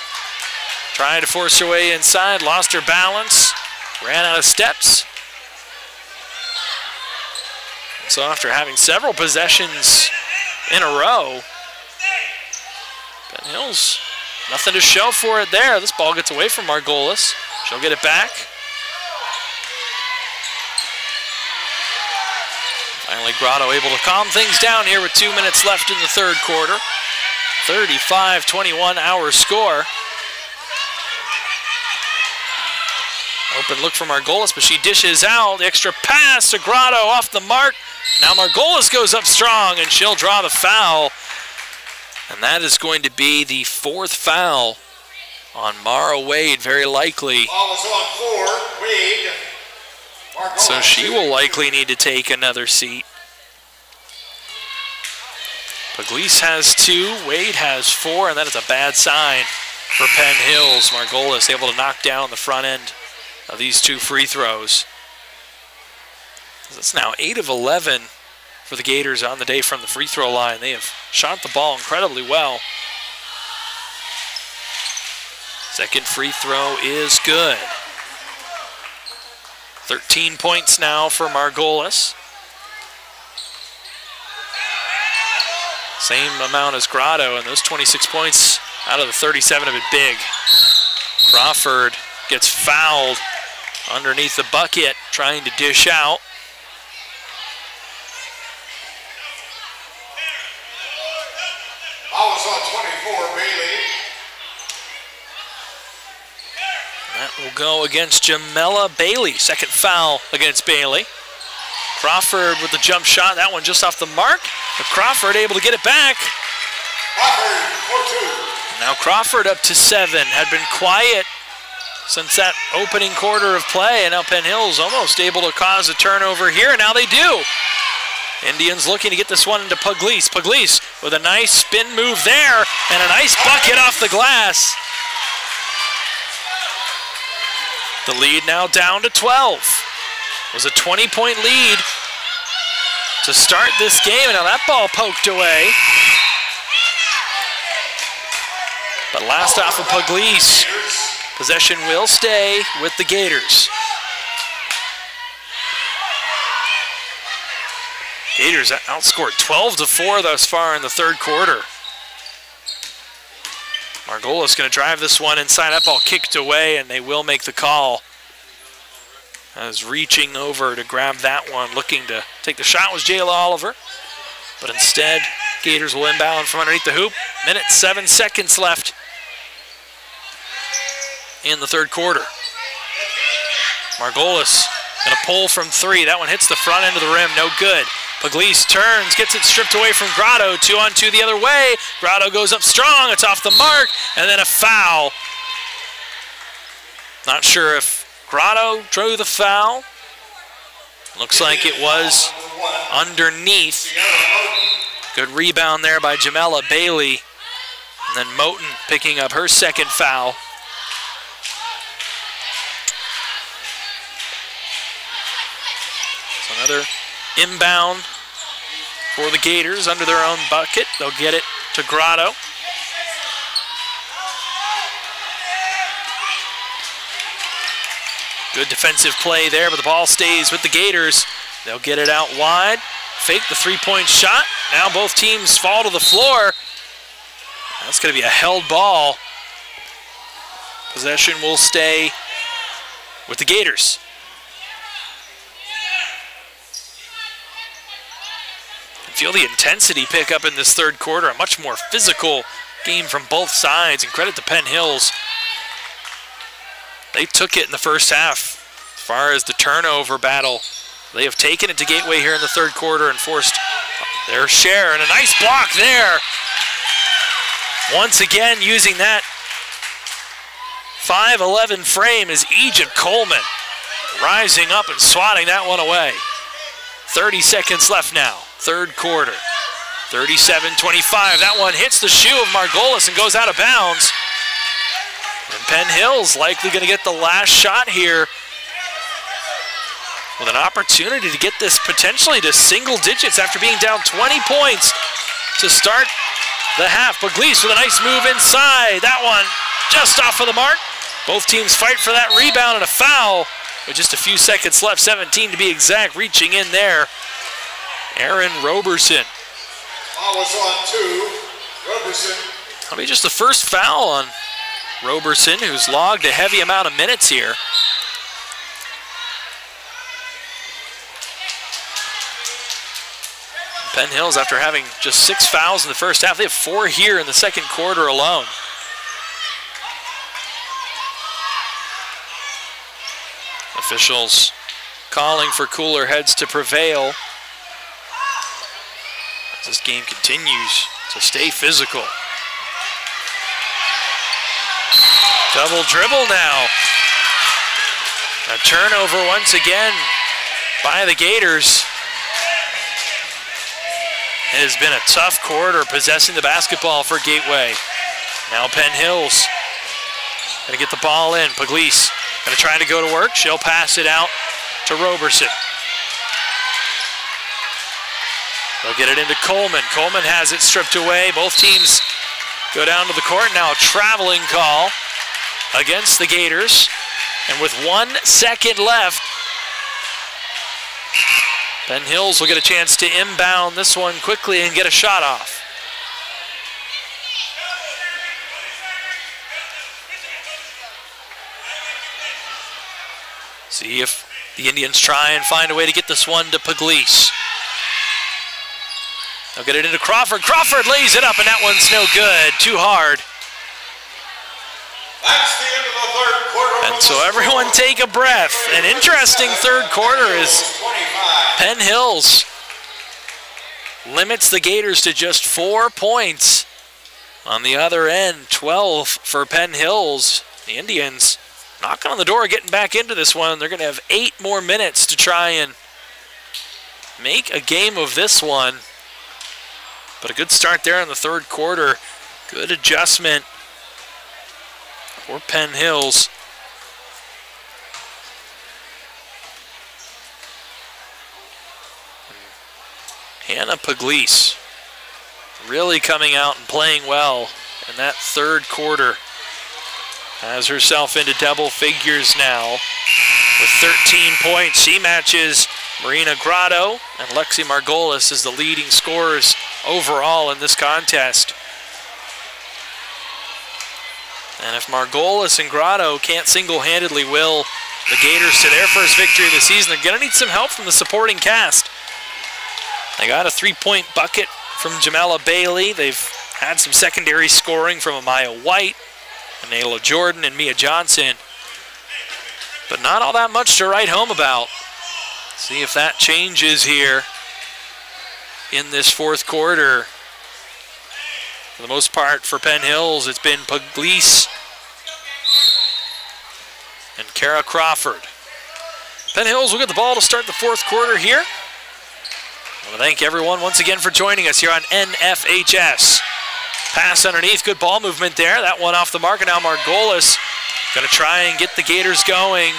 Trying to force her way inside. Lost her balance. Ran out of steps. So after having several possessions in a row, Penn Hills, nothing to show for it there. This ball gets away from Margolis. She'll get it back. Finally, Grotto able to calm things down here with 2 minutes left in the third quarter. 35-21 our score. Open look from Margolis, but she dishes out. The extra pass to Grotto off the mark. Now Margolis goes up strong, and she'll draw the foul. And that is going to be the fourth foul on Mara Wade, very likely. Ball is on 4, Wade. Margolis. So she will likely need to take another seat. Pugliese has 2, Wade has 4, and that is a bad sign for Penn Hills. Margolis able to knock down the front end of these 2 free throws. It's now 8 of 11 for the Gators on the day from the free throw line. They have shot the ball incredibly well. Second free throw is good. 13 points now for Margolis. Same amount as Grotto, and those 26 points out of the 37 have been big. Crawford gets fouled underneath the bucket, trying to dish out. Ball is on 24, Bailey. That will go against Jamela Bailey. Second foul against Bailey. Crawford with the jump shot. That one just off the mark. But Crawford able to get it back. Crawford, 4-2. Now Crawford up to 7. Had been quiet since that opening quarter of play. And now Penn Hills almost able to cause a turnover here. And now they do. Indians looking to get this one into Pugliese. Pugliese with a nice spin move there. And a nice bucket off the glass. The lead now down to 12. It was a 20-point lead to start this game, and now that ball poked away. But last off of Pugliese, possession will stay with the Gators. Gators outscored 12-4 thus far in the third quarter. Margolis going to drive this one inside. That ball kicked away, and they will make the call. As reaching over to grab that one, looking to take the shot was Jayla Oliver. But instead, Gators will inbound from underneath the hoop. Minute 7 seconds left in the third quarter. Margolis going to pull from 3. That one hits the front end of the rim, no good. Pugliese turns, gets it stripped away from Grotto. 2-on-2 the other way. Grotto goes up strong, it's off the mark, and then a foul. Not sure if Grotto drew the foul. Looks like it was underneath. Good rebound there by Jamela Bailey. And then Moten picking up her second foul. So another inbound for the Gators under their own bucket. They'll get it to Grotto. Good defensive play there, but the ball stays with the Gators. They'll get it out wide. Fake the three-point shot. Now both teams fall to the floor. That's going to be a held ball. Possession will stay with the Gators. Feel the intensity pick up in this third quarter. A much more physical game from both sides, and credit to Penn Hills. They took it in the first half. As far as the turnover battle, they have taken it to Gateway here in the third quarter and forced their share. And a nice block there. Once again, using that 5'11" frame is Egypt Coleman. Rising up and swatting that one away. 30 seconds left now, third quarter. 37-25, that one hits the shoe of Margolis and goes out of bounds. And Penn Hills likely going to get the last shot here with an opportunity to get this potentially to single digits after being down 20 points to start the half. Pugliese with a nice move inside. That one just off of the mark. Both teams fight for that rebound and a foul with just a few seconds left, 17 to be exact, reaching in there. Aaron Roberson. Ball was on 2. Roberson. That'll be just the first foul on Roberson, who's logged a heavy amount of minutes here. Penn Hills, after having just 6 fouls in the first half, they have 4 here in the second quarter alone. Officials calling for cooler heads to prevail as this game continues to stay physical. Double dribble now. A turnover once again by the Gators. It has been a tough quarter possessing the basketball for Gateway. Now Penn Hills gonna get the ball in. Pugliese gonna try to go to work. She'll pass it out to Roberson. They'll get it into Coleman. Coleman has it stripped away. Both teams go down to the court. Now a traveling call against the Gators. And with 1 second left, Penn Hills will get a chance to inbound this one quickly and get a shot off. See if the Indians try and find a way to get this one to Pugliese. They'll get it into Crawford. Crawford lays it up, and that one's no good. Too hard. That's the end of the third quarter. And so everyone take a breath. An interesting third quarter as Penn Hills limits the Gators to just 4 points. On the other end, 12 for Penn Hills. The Indians knocking on the door, getting back into this one. They're going to have 8 more minutes to try and make a game of this one. But a good start there in the third quarter. Good adjustment for Penn Hills. Hannah Pugliese really coming out and playing well in that third quarter. Has herself into double figures now with 13 points. She matches Marina Grotto, and Lexi Margolis is the leading scorers overall in this contest. And if Margolis and Grotto can't single-handedly will the Gators to their first victory of the season, they're going to need some help from the supporting cast. They got a 3-point bucket from Jamela Bailey. They've had some secondary scoring from Amaya White, Anela Jordan, and Mia Johnson. But not all that much to write home about. See if that changes here in this fourth quarter. For the most part for Penn Hills, it's been Pugliese and Kara Crawford. Penn Hills will get the ball to start the fourth quarter here. I want to thank everyone once again for joining us here on NFHS. Pass underneath, good ball movement there. That one off the mark, and now Margolis going to try and get the Gators going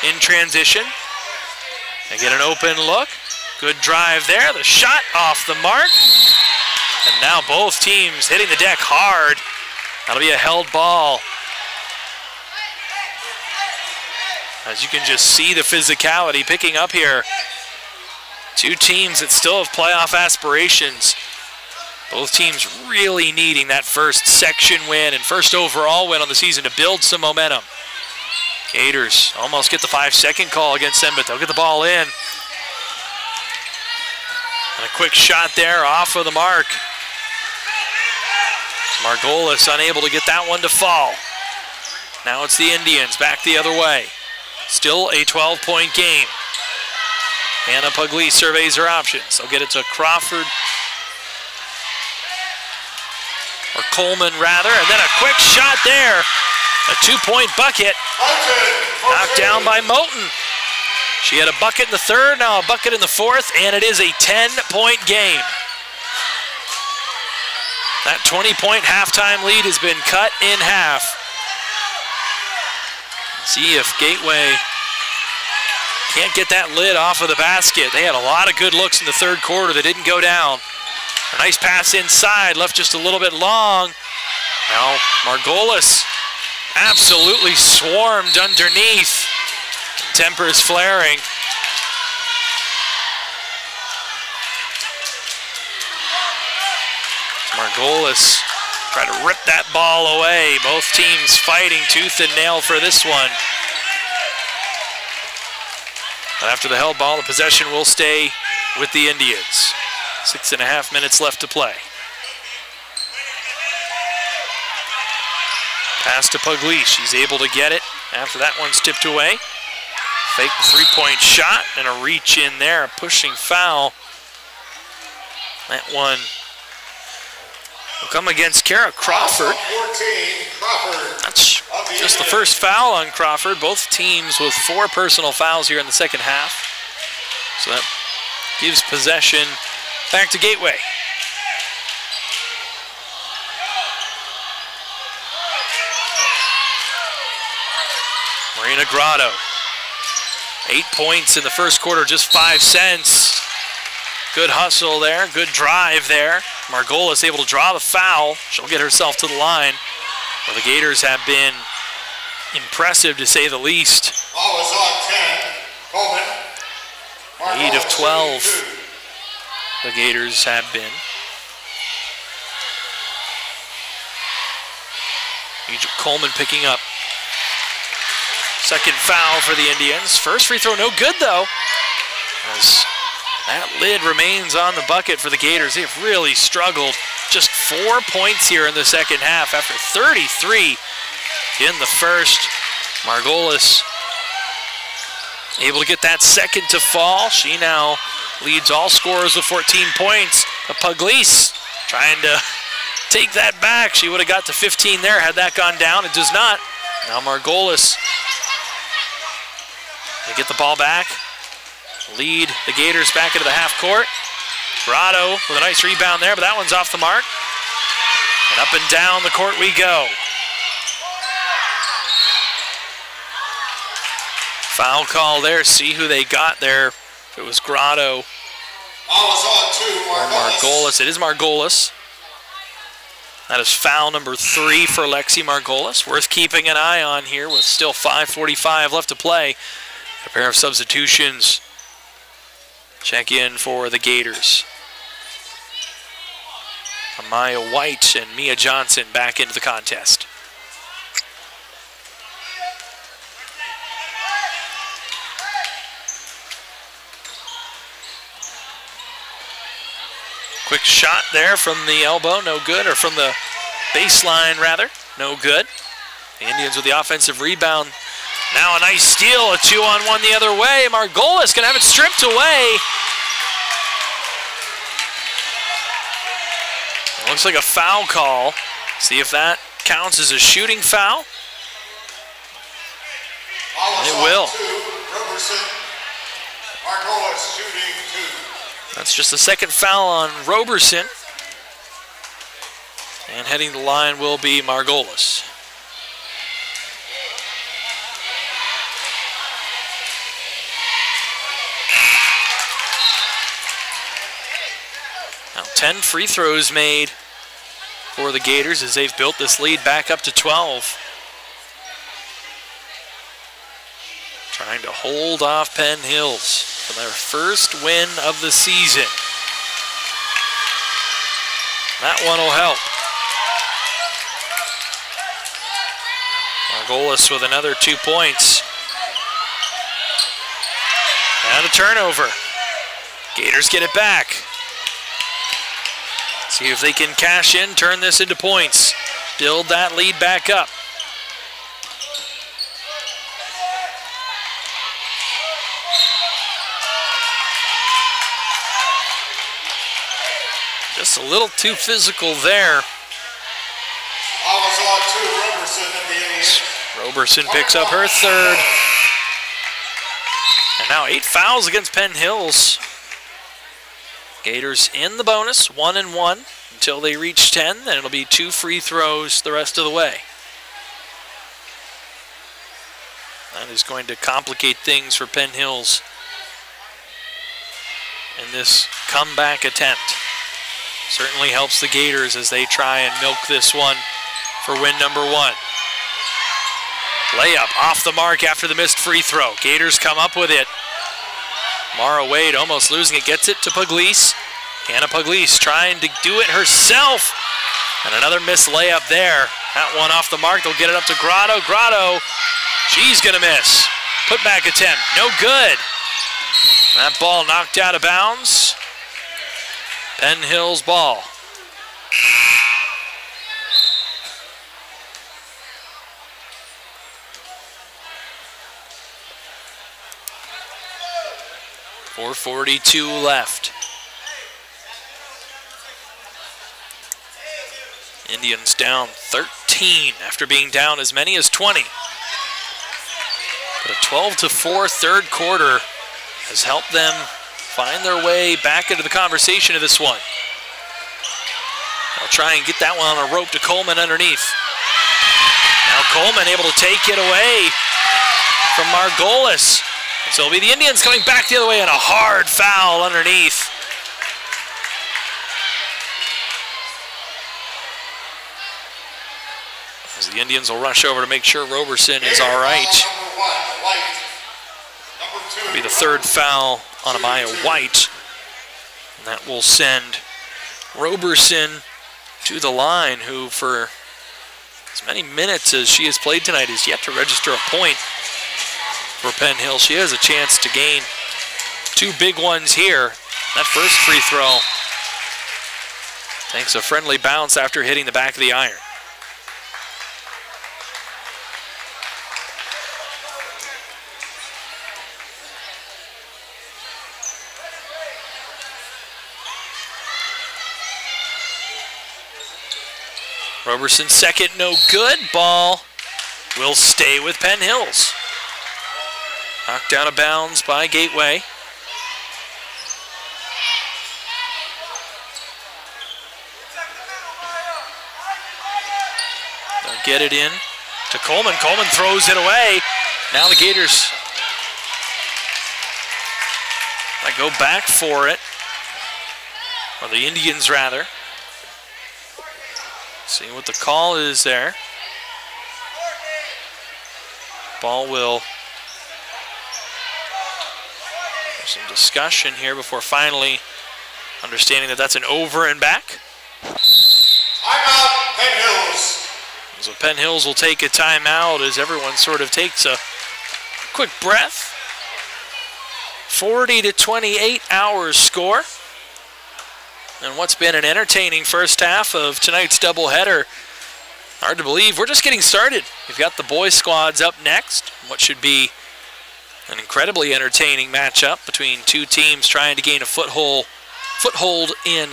in transition. They get an open look. Good drive there. The shot off the mark. And now both teams hitting the deck hard. That'll be a held ball. As you can just see the physicality picking up here. Two teams that still have playoff aspirations. Both teams really needing that first section win and first overall win on the season to build some momentum. Gators almost get the 5-second call against them, but they'll get the ball in. And a quick shot there off of the mark. Margolis unable to get that one to fall. Now it's the Indians back the other way. Still a 12-point game. Hannah Pugliese surveys her options. They'll get it to Crawford. Or Coleman rather, and then a quick shot there. A 2-point bucket. Knocked down by Moten. She had a bucket in the third, now a bucket in the fourth, and it is a 10-point game. That 20-point halftime lead has been cut in half. See if Gateway can't get that lid off of the basket. They had a lot of good looks in the third quarter that didn't go down. A nice pass inside, left just a little bit long. Now Margolis absolutely swarmed underneath. Tempers flaring. Margolis tried to rip that ball away. Both teams fighting tooth and nail for this one. But after the held ball, the possession will stay with the Indians. 6.5 minutes left to play. Pass to Puglisi. She's able to get it after that one's tipped away. Fake the three-point shot and a reach in there, a pushing foul. That one will come against Kara Crawford. 14, Crawford. That's just the first foul on Crawford. Both teams with 4 personal fouls here in the second half. So that gives possession back to Gateway. Marina Grotto. 8 points in the first quarter, just 5 cents. Good hustle there, good drive there. Margolis able to draw the foul. She'll get herself to the line. Well, the Gators have been impressive to say the least. Ball is on 10. Coleman. Lead of 12. The Gators have been. Egypt Coleman picking up. Second foul for the Indians. First free throw, no good though. As that lid remains on the bucket for the Gators. They've really struggled. Just 4 points here in the second half after 33 in the first. Margolis able to get that second to fall. She now leads all scorers with 14 points. Puglisi trying to take that back. She would have got to 15 there had that gone down. It does not. Now Margolis. They get the ball back, lead the Gators back into the half court. Grotto with a nice rebound there, but that one's off the mark. And up and down the court we go. Foul call there, see who they got there. If it was Grotto or Margolis. It is Margolis. That is foul number 3 for Lexi Margolis. Worth keeping an eye on here with still 5:45 left to play. A pair of substitutions check in for the Gators. Amaya White and Mia Johnson back into the contest. Quick shot there from the elbow, no good, or from the baseline rather, no good. The Indians with the offensive rebound. Now a nice steal, a 2-on-1 the other way. Margolis gonna have it stripped away. Looks like a foul call. See if that counts as a shooting foul. And it will. Margolis shooting 2. That's just the second foul on Roberson. And heading the line will be Margolis. Now 10 free throws made for the Gators as they've built this lead back up to 12. Trying to hold off Penn Hills for their first win of the season. That one will help. Margolis with another 2 points. And a turnover. Gators get it back. See if they can cash in, turn this into points. Build that lead back up. Just a little too physical there. Roberson picks up her third. And now 8 fouls against Penn Hills. Gators in the bonus, 1-1 until they reach 10. Then it'll be 2 free throws the rest of the way. That is going to complicate things for Penn Hills in this comeback attempt. Certainly helps the Gators as they try and milk this one for win number 1. Layup off the mark after the missed free throw. Gators come up with it. Mara Wade almost losing it, gets it to Puglisi. Hannah Puglisi trying to do it herself. And another missed layup there. That one off the mark, they'll get it up to Grotto. Grotto, she's gonna miss. Put back attempt, no good. That ball knocked out of bounds. Penn Hill's ball. .442 left. Indians down 13 after being down as many as 20. But a 12-4 third quarter has helped them find their way back into the conversation of this one. They'll try and get that one on a rope to Coleman underneath. Now Coleman able to take it away from Margolis. And so it'll be the Indians coming back the other way and a hard foul underneath. As the Indians will rush over to make sure Roberson is all right. It'll be the third foul on Amaya White. And that will send Roberson to the line, who for as many minutes as she has played tonight is yet to register a point for Penn Hill. She has a chance to gain two big ones here. That first free throw takes a friendly bounce after hitting the back of the iron. Roberson's second, no good. Ball will stay with Penn Hills. Knocked out of bounds by Gateway. They'll get it in to Coleman. Coleman throws it away. Now the Gators might go back for it. Or the Indians, rather. See what the call is there. Ball will... There's some discussion here before finally understanding that that's an over and back. Timeout, Penn Hills. So Penn Hills will take a timeout as everyone sort of takes a quick breath. 40-28 our score. And what's been an entertaining first half of tonight's doubleheader. Hard to believe, we're just getting started. We've got the boys squads up next. What should be an incredibly entertaining matchup between two teams trying to gain a foothold in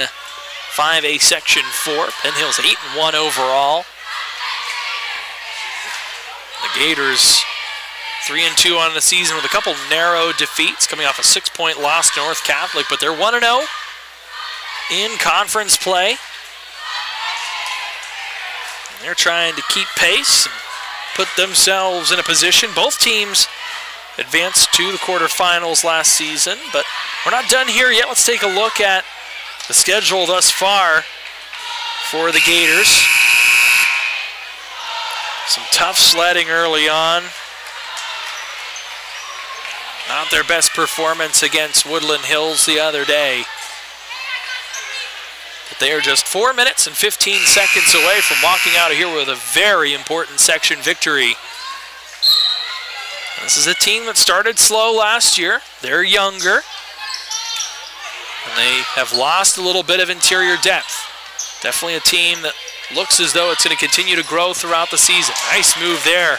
5A Section 4. Penn Hill's 8-1 overall. The Gators 3-2 on the season with a couple narrow defeats, coming off a 6-point loss to North Catholic, but they're 1-0. In conference play. And they're trying to keep pace and put themselves in a position. Both teams advanced to the quarterfinals last season, but we're not done here yet. Let's take a look at the schedule thus far for the Gators. Some tough sledding early on. Not their best performance against Woodland Hills the other day. But they are just 4 minutes and 15 seconds away from walking out of here with a very important section victory. This is a team that started slow last year. They're younger. And they have lost a little bit of interior depth. Definitely a team that looks as though it's going to continue to grow throughout the season. Nice move there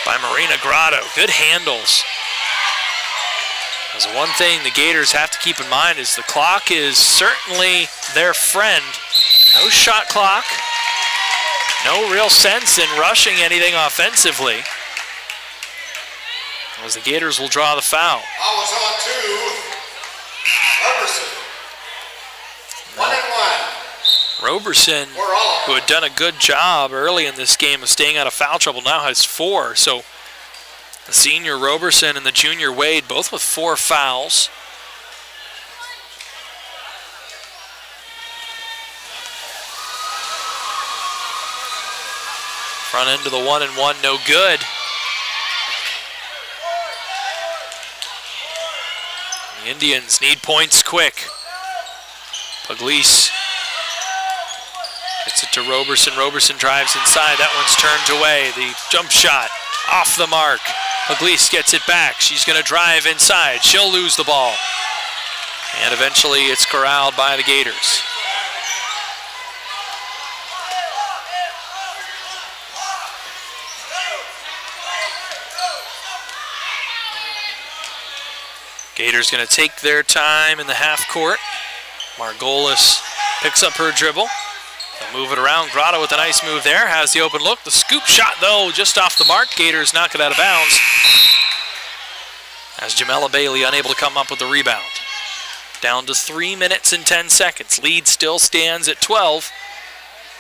by Marina Grotto. Good handles. As one thing the Gators have to keep in mind is the clock is certainly their friend. No shot clock. No real sense in rushing anything offensively. As the Gators will draw the foul. Foul is on to Roberson. 1-1. Roberson, who had done a good job early in this game of staying out of foul trouble, now has 4. So the senior Roberson and the junior Wade, both with 4 fouls. Front end of the 1-1, no good. The Indians need points quick. Pugliese gets it to Roberson. Roberson drives inside. That one's turned away. The jump shot off the mark. Pugliese gets it back. She's going to drive inside. She'll lose the ball. And eventually it's corralled by the Gators. Gators going to take their time in the half court. Margolis picks up her dribble. They'll move it around. Grotto with a nice move there. Has the open look. The scoop shot, though, just off the mark. Gators knock it out of bounds. As Jamela Bailey unable to come up with the rebound. Down to 3 minutes and 10 seconds. Lead still stands at 12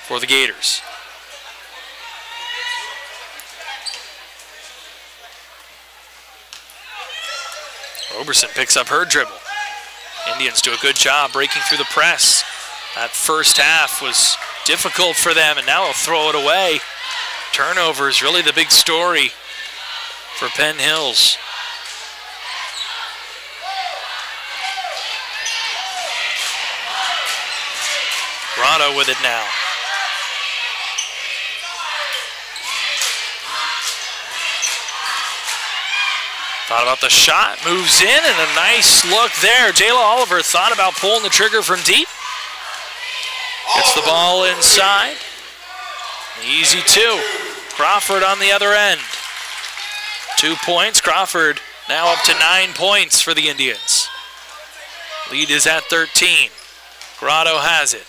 for the Gators. Roberson picks up her dribble. Indians do a good job breaking through the press. That first half was difficult for them, and now they'll throw it away. Turnover is really the big story for Penn Hills. Grotto with it now. Thought about the shot, moves in, and a nice look there. Jayla Oliver thought about pulling the trigger from deep. Gets the ball inside. Easy two. Crawford on the other end. 2 points. Crawford now up to 9 points for the Indians. Lead is at 13. Grotto has it.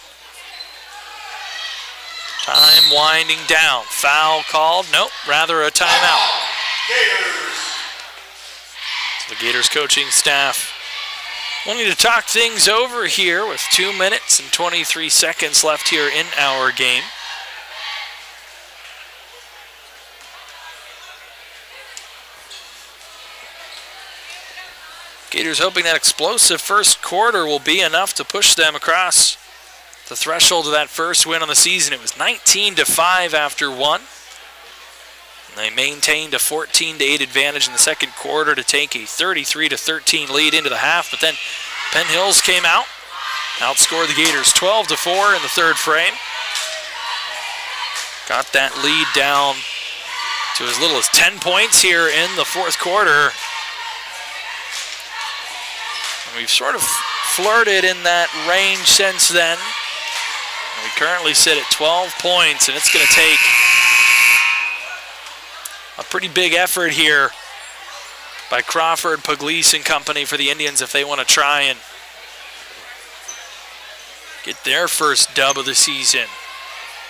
Time winding down. Foul called. Nope, rather a timeout. So the Gators coaching staff wanting to talk things over here with 2 minutes and 23 seconds left here in our game. Gators hoping that explosive first quarter will be enough to push them across the threshold of that first win on the season. It was 19-5 after one. And they maintained a 14-8 advantage in the second quarter to take a 33-13 lead into the half, but then Penn Hills came out, outscored the Gators 12-4 in the third frame. Got that lead down to as little as 10 points here in the fourth quarter. And we've sort of flirted in that range since then. And we currently sit at 12 points, and it's going to take a pretty big effort here by Crawford, Pugliese, and company for the Indians if they want to try and get their first dub of the season.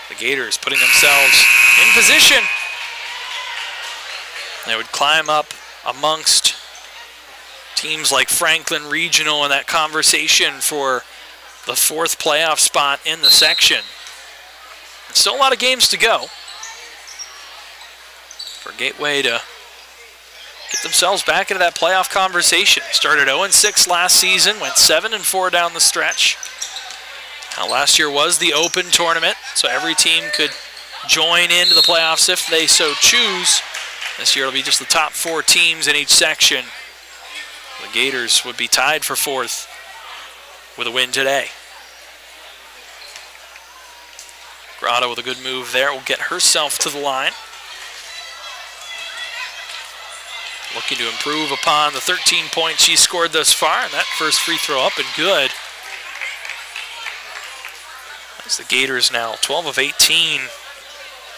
The Gators putting themselves in position. They would climb up amongst teams like Franklin Regional in that conversation for the fourth playoff spot in the section. Still a lot of games to go for Gateway to get themselves back into that playoff conversation. Started 0-6 last season, went 7-4 down the stretch. Now, last year was the open tournament, so every team could join into the playoffs if they so choose. This year it'll be just the top 4 teams in each section. The Gators would be tied for fourth with a win today. Grotto with a good move there will get herself to the line. Looking to improve upon the 13 points she scored thus far, and that first free throw up and good. As the Gators now 12 of 18,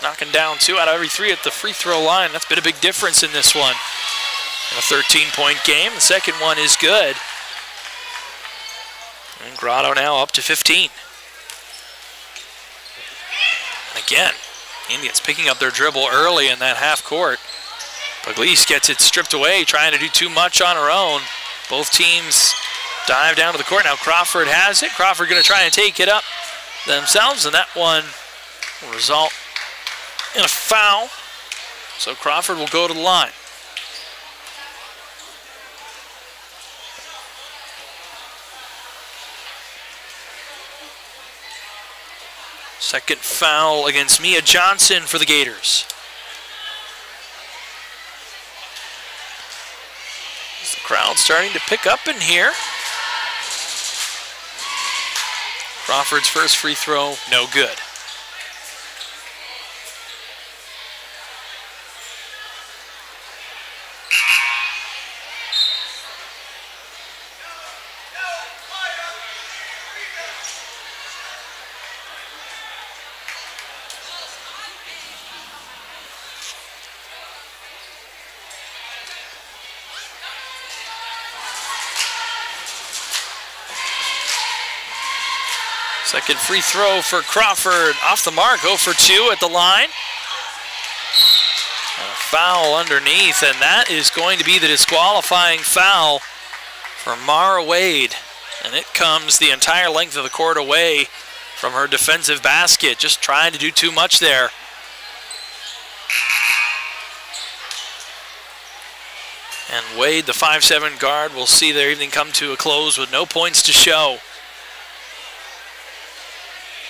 knocking down 2 out of every 3 at the free throw line. That's been a big difference in this one. In a 13-point game, the second one is good. And Grotto now up to 15. Again, Indians picking up their dribble early in that half court. Pugliese gets it stripped away, trying to do too much on her own. Both teams dive down to the court. Now Crawford has it. Crawford going to try and take it up themselves, and that one will result in a foul. So Crawford will go to the line. Second foul against Mia Johnson for the Gators. Is the crowd starting to pick up in here? Crawford's first free throw, no good. Second free throw for Crawford. Off the mark, 0 for 2 at the line. And a foul underneath, and that is going to be the disqualifying foul for Mara Wade. And it comes the entire length of the court away from her defensive basket, just trying to do too much there. And Wade, the 5'7" guard, will see their evening come to a close with no points to show.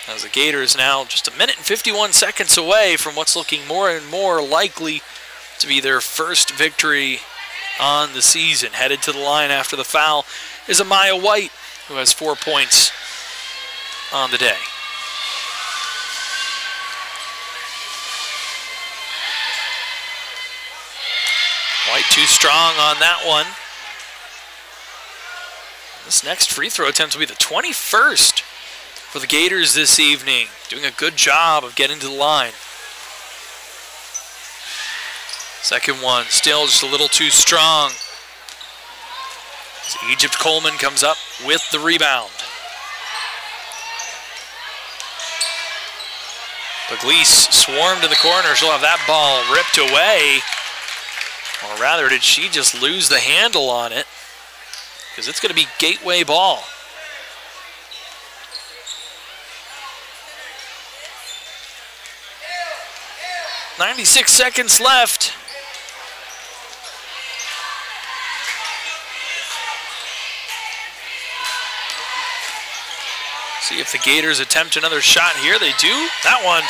As the Gators now just 1 minute and 51 seconds away from what's looking more and more likely to be their first victory on the season. Headed to the line after the foul is Amaya White, who has 4 points on the day. White too strong on that one. This next free throw attempt will be the 21st for the Gators this evening. Doing a good job of getting to the line. Second one, still just a little too strong. As Egypt Coleman comes up with the rebound. Pugliese swarmed in the corner. She'll have that ball ripped away. Or rather, did she just lose the handle on it? Because it's going to be gateway ball. .96 seconds left. See if the Gators attempt another shot here. They do. That one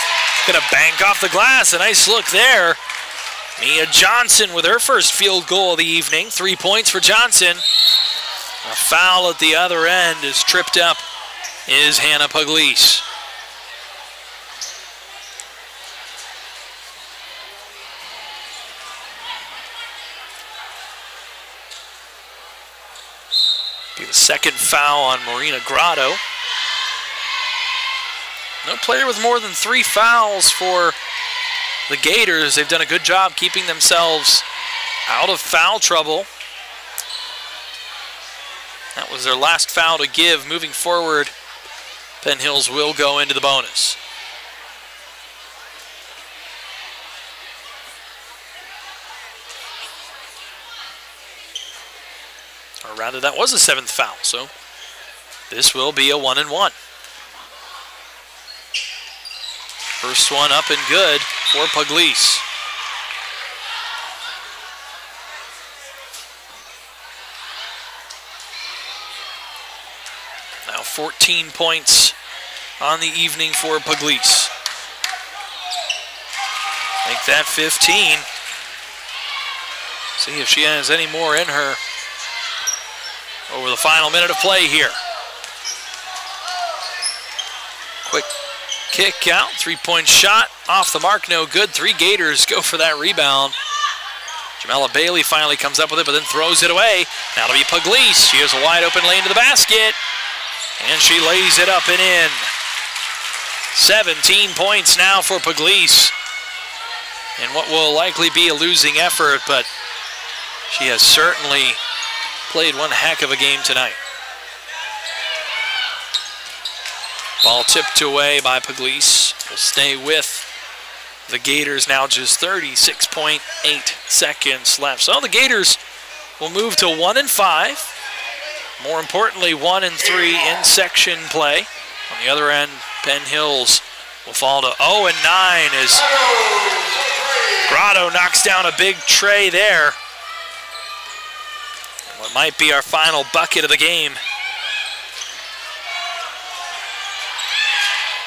going to bank off the glass. A nice look there. Mia Johnson with her first field goal of the evening. 3 points for Johnson. A foul at the other end is tripped up is Hannah Pugliese. Be the second foul on Marina Grotto. No player with more than 3 fouls for the Gators. They've done a good job keeping themselves out of foul trouble. That was their last foul to give. Moving forward, Penn Hills will go into the bonus. Or rather, that was a 7th foul, so this will be a 1-and-1. First one up and good for Pugliese. Now 14 points on the evening for Pugliese. Make that 15. See if she has any more in her over the final minute of play here. Quick kick out, 3-point shot, off the mark, no good. 3 Gators go for that rebound. Jamela Bailey finally comes up with it, but then throws it away. Now it'll be Pugliese. She has a wide open lane to the basket, and she lays it up and in. 17 points now for Pugliese, in what will likely be a losing effort, but she has certainly played one heck of a game tonight. Ball tipped away by Pugliese. Will stay with the Gators. Now just 36.8 seconds left. So the Gators will move to 1-5. More importantly, 1-3 in section play. On the other end, Penn Hills will fall to 0-9 as Grotto knocks down a big tray there. What might be our final bucket of the game.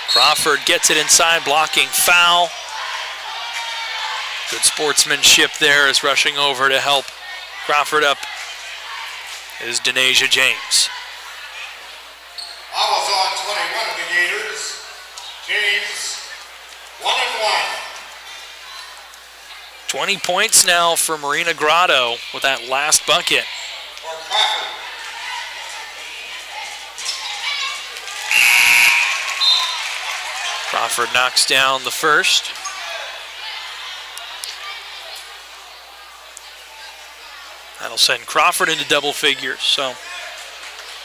Crawford gets it inside, blocking foul. Good sportsmanship there is rushing over to help Crawford up is Denasia James. Fouls on 21 of the Gators. James, 1-1. 20 points now for Marina Grotto with that last bucket. For Crawford. Crawford knocks down the first. That'll send Crawford into double figures. So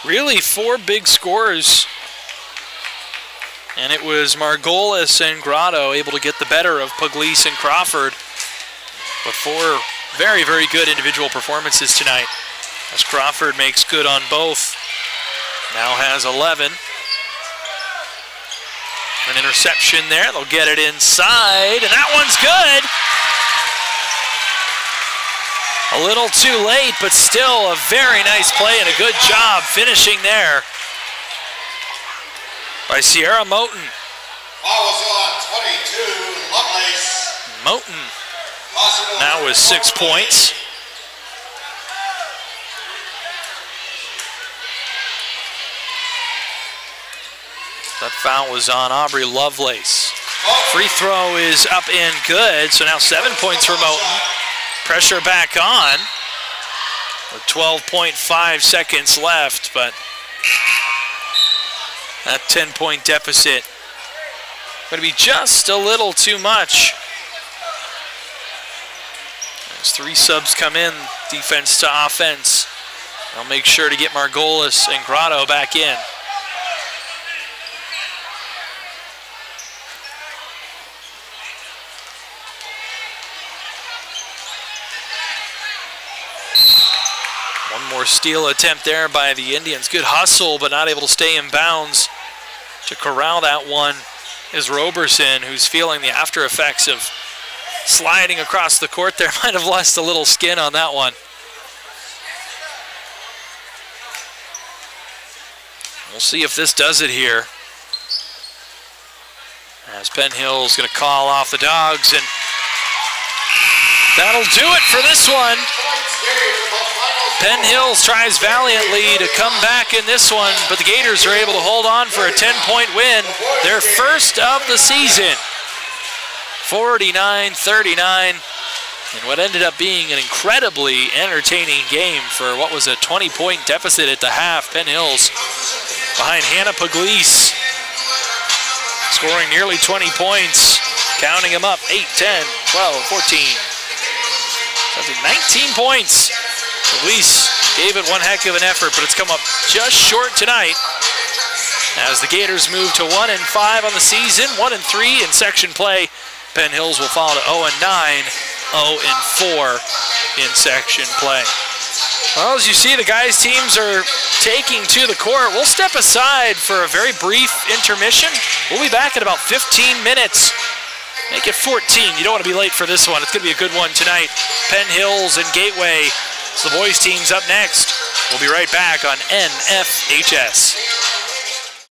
really 4 big scores And it was Margolis and Grotto able to get the better of Pugliese and Crawford. But 4 very, very good individual performances tonight, as Crawford makes good on both. Now has 11. An interception there. They'll get it inside, and that one's good. A little too late, but still a very nice play and a good job finishing there by Sierra Moten. Ball was on 22, Lovelace. Moten now with 6 points. That foul was on Aubrey Lovelace. Free throw is up and good, so now 7 points for Moten. Pressure back on with 12.5 seconds left, but that 10-point deficit going to be just a little too much. As 3 subs come in, defense to offense. They'll make sure to get Margolis and Grotto back in. One more steal attempt there by the Indians. Good hustle, but not able to stay in bounds. To corral that one is Roberson, who's feeling the after effects of sliding across the court there. Might have lost a little skin on that one. We'll see if this does it here, as Penn Hill's going to call off the Dogs, and that'll do it for this one. Penn Hills tries valiantly to come back in this one, but the Gators are able to hold on for a 10-point win, their first of the season. 49-39, and what ended up being an incredibly entertaining game for what was a 20-point deficit at the half. Penn Hills behind Hannah Pugliese, scoring nearly 20 points, counting them up, 8, 10, 12, 14, 19 points. Pugliese gave it one heck of an effort, but it's come up just short tonight, as the Gators move to 1-5 on the season, 1-3 in section play. Penn Hills will fall to 0-9, 0-4 in section play. Well, as you see, the guys' teams are taking to the court. We'll step aside for a very brief intermission. We'll be back in about 15 minutes. Make it 14. You don't want to be late for this one. It's going to be a good one tonight. Penn Hills and Gateway. So the boys' team's up next. We'll be right back on NFHS.